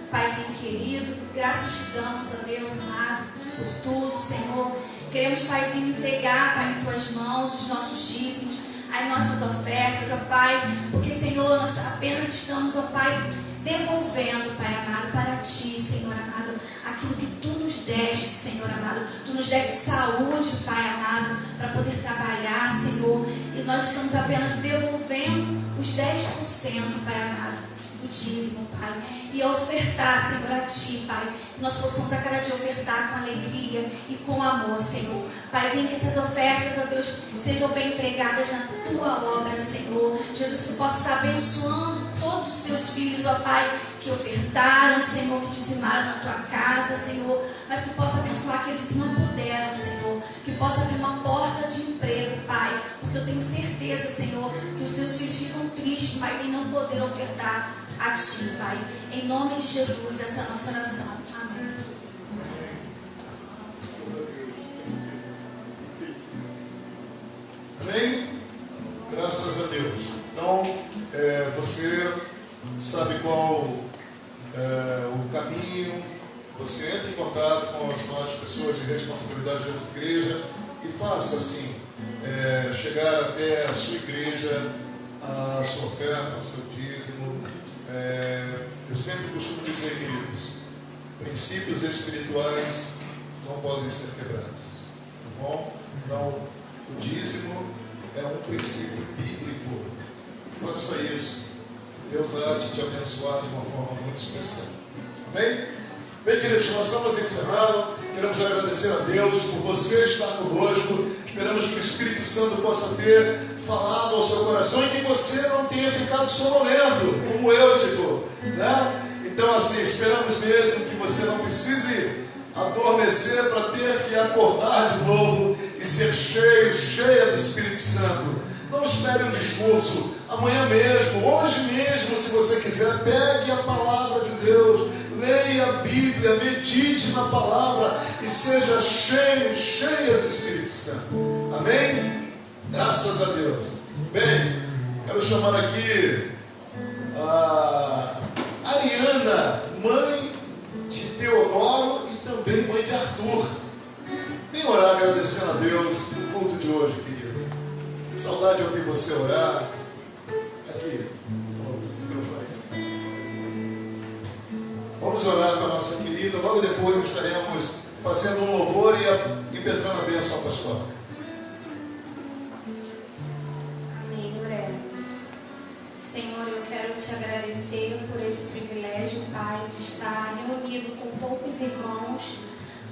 Paizinho querido, graças te damos, ó Deus amado, por tudo, Senhor. Queremos, Paizinho, entregar, Pai, em tuas mãos os nossos dízimos, as nossas ofertas, ó Pai, porque, Senhor, nós apenas estamos, ó Pai, devolvendo, Pai amado, para ti, Senhor amado, aquilo que tu nos deste, Senhor amado. Tu nos deste saúde, Pai amado, para poder trabalhar, Senhor, e nós estamos apenas devolvendo os 10%, Pai amado, do dízimo, Pai, e ofertar, Senhor, a Ti, Pai, que nós possamos a cada dia ofertar com alegria e com amor, Senhor. Paizinho, que essas ofertas, ó Deus, sejam bem empregadas na Tua obra, Senhor. Jesus, que Tu possa estar abençoando todos os Teus filhos, ó Pai, que ofertaram, Senhor, que dizimaram na Tua casa, Senhor, mas que possa abençoar aqueles que não puderam, Senhor, que possa abrir uma porta de emprego, Pai, porque eu tenho certeza, Senhor, que os Teus filhos ficam tristes, Pai, em não poder ofertar a Ti, Pai. Em nome de Jesus, essa é a nossa oração. Amém. Amém? Graças a Deus. Então, você sabe qual o caminho. Você entra em contato com as nossas pessoas de responsabilidade dessa igreja e faça assim, chegar até a sua igreja, a sua oferta, o seu dízimo. Eu sempre costumo dizer, queridos, princípios espirituais não podem ser quebrados, tá bom? Então, o dízimo é um princípio bíblico. Faça isso. Deus há de te abençoar de uma forma muito especial. Amém? Bem, queridos, nós estamos encerrando. Queremos agradecer a Deus por você estar conosco. Esperamos que o Espírito Santo possa ter falado ao seu coração e que você não tenha ficado sonolento, como eu, tipo, né? Então, assim, esperamos mesmo que você não precise adormecer para ter que acordar de novo e ser cheia do Espírito Santo. Não espere um discurso. Amanhã mesmo, hoje mesmo, se você quiser, pegue a palavra de Deus, leia a Bíblia, medite na palavra e seja cheia do Espírito Santo. Amém? Graças a Deus. Bem, quero chamar aqui a Ariana, mãe de Teodoro e também mãe de Arthur. Vem orar agradecendo a Deus no culto de hoje, querido. Saudade de ouvir você orar. Aqui. Vamos orar para a nossa querida. Logo depois estaremos fazendo um louvor e impetrando a bênção apostólica. Amém, oremos. Senhor, eu quero te agradecer por esse privilégio, Pai, de estar reunido com poucos irmãos,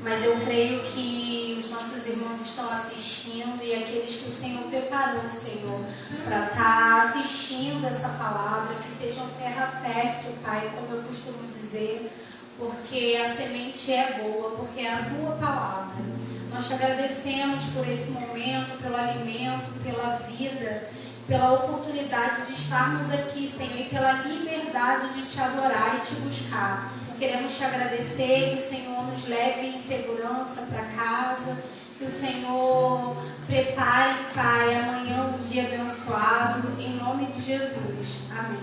mas eu creio que os nossos irmãos estão assistindo e aqueles que o Senhor preparou, Senhor, para estar assistindo essa palavra, que sejam terra fértil, Pai, como eu costumo dizer, porque a semente é boa, porque é a tua palavra. Nós te agradecemos por esse momento, pelo alimento, pela vida, pela oportunidade de estarmos aqui, Senhor, e pela liberdade de te adorar e te buscar. Queremos te agradecer, que o Senhor nos leve em segurança para casa, que o Senhor prepare, Pai, amanhã um dia abençoado, em nome de Jesus. Amém.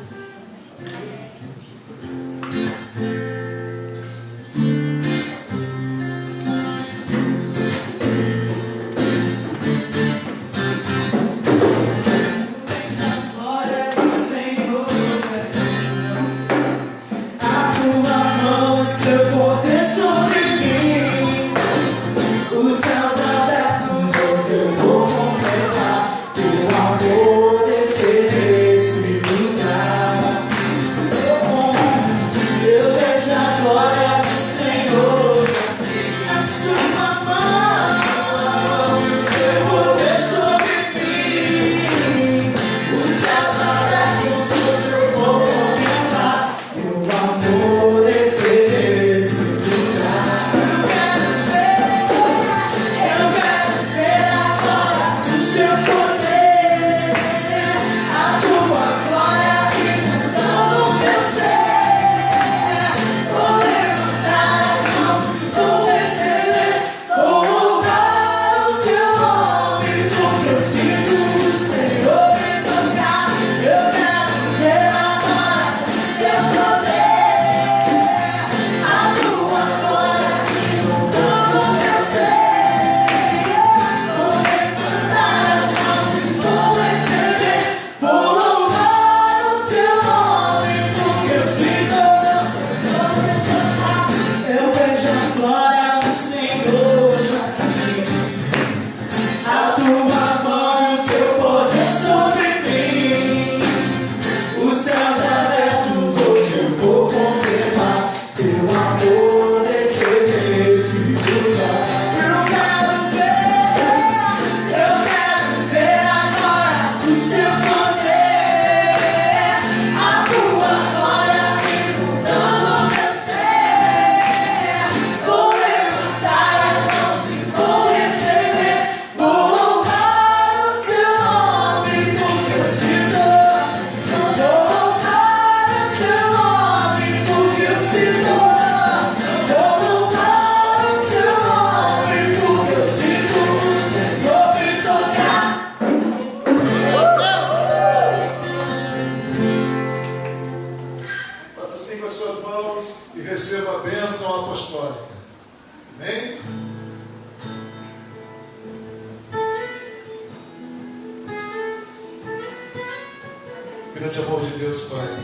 Grande amor de Deus, Pai.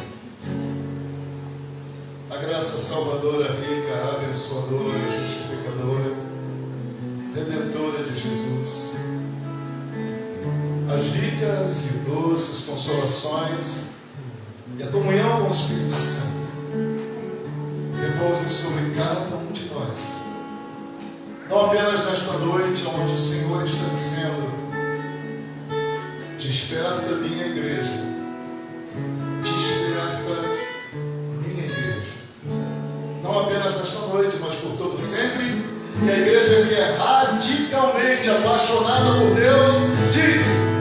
A graça salvadora, rica, abençoadora, justificadora, redentora de Jesus. As ricas e doces consolações e a comunhão com o Espírito Santo repousem sobre cada um de nós. Não apenas nesta noite, onde o Senhor está dizendo: desperta minha igreja. Desperta minha igreja. Não apenas nesta noite, mas por todo sempre. E a igreja que é radicalmente apaixonada por Deus diz: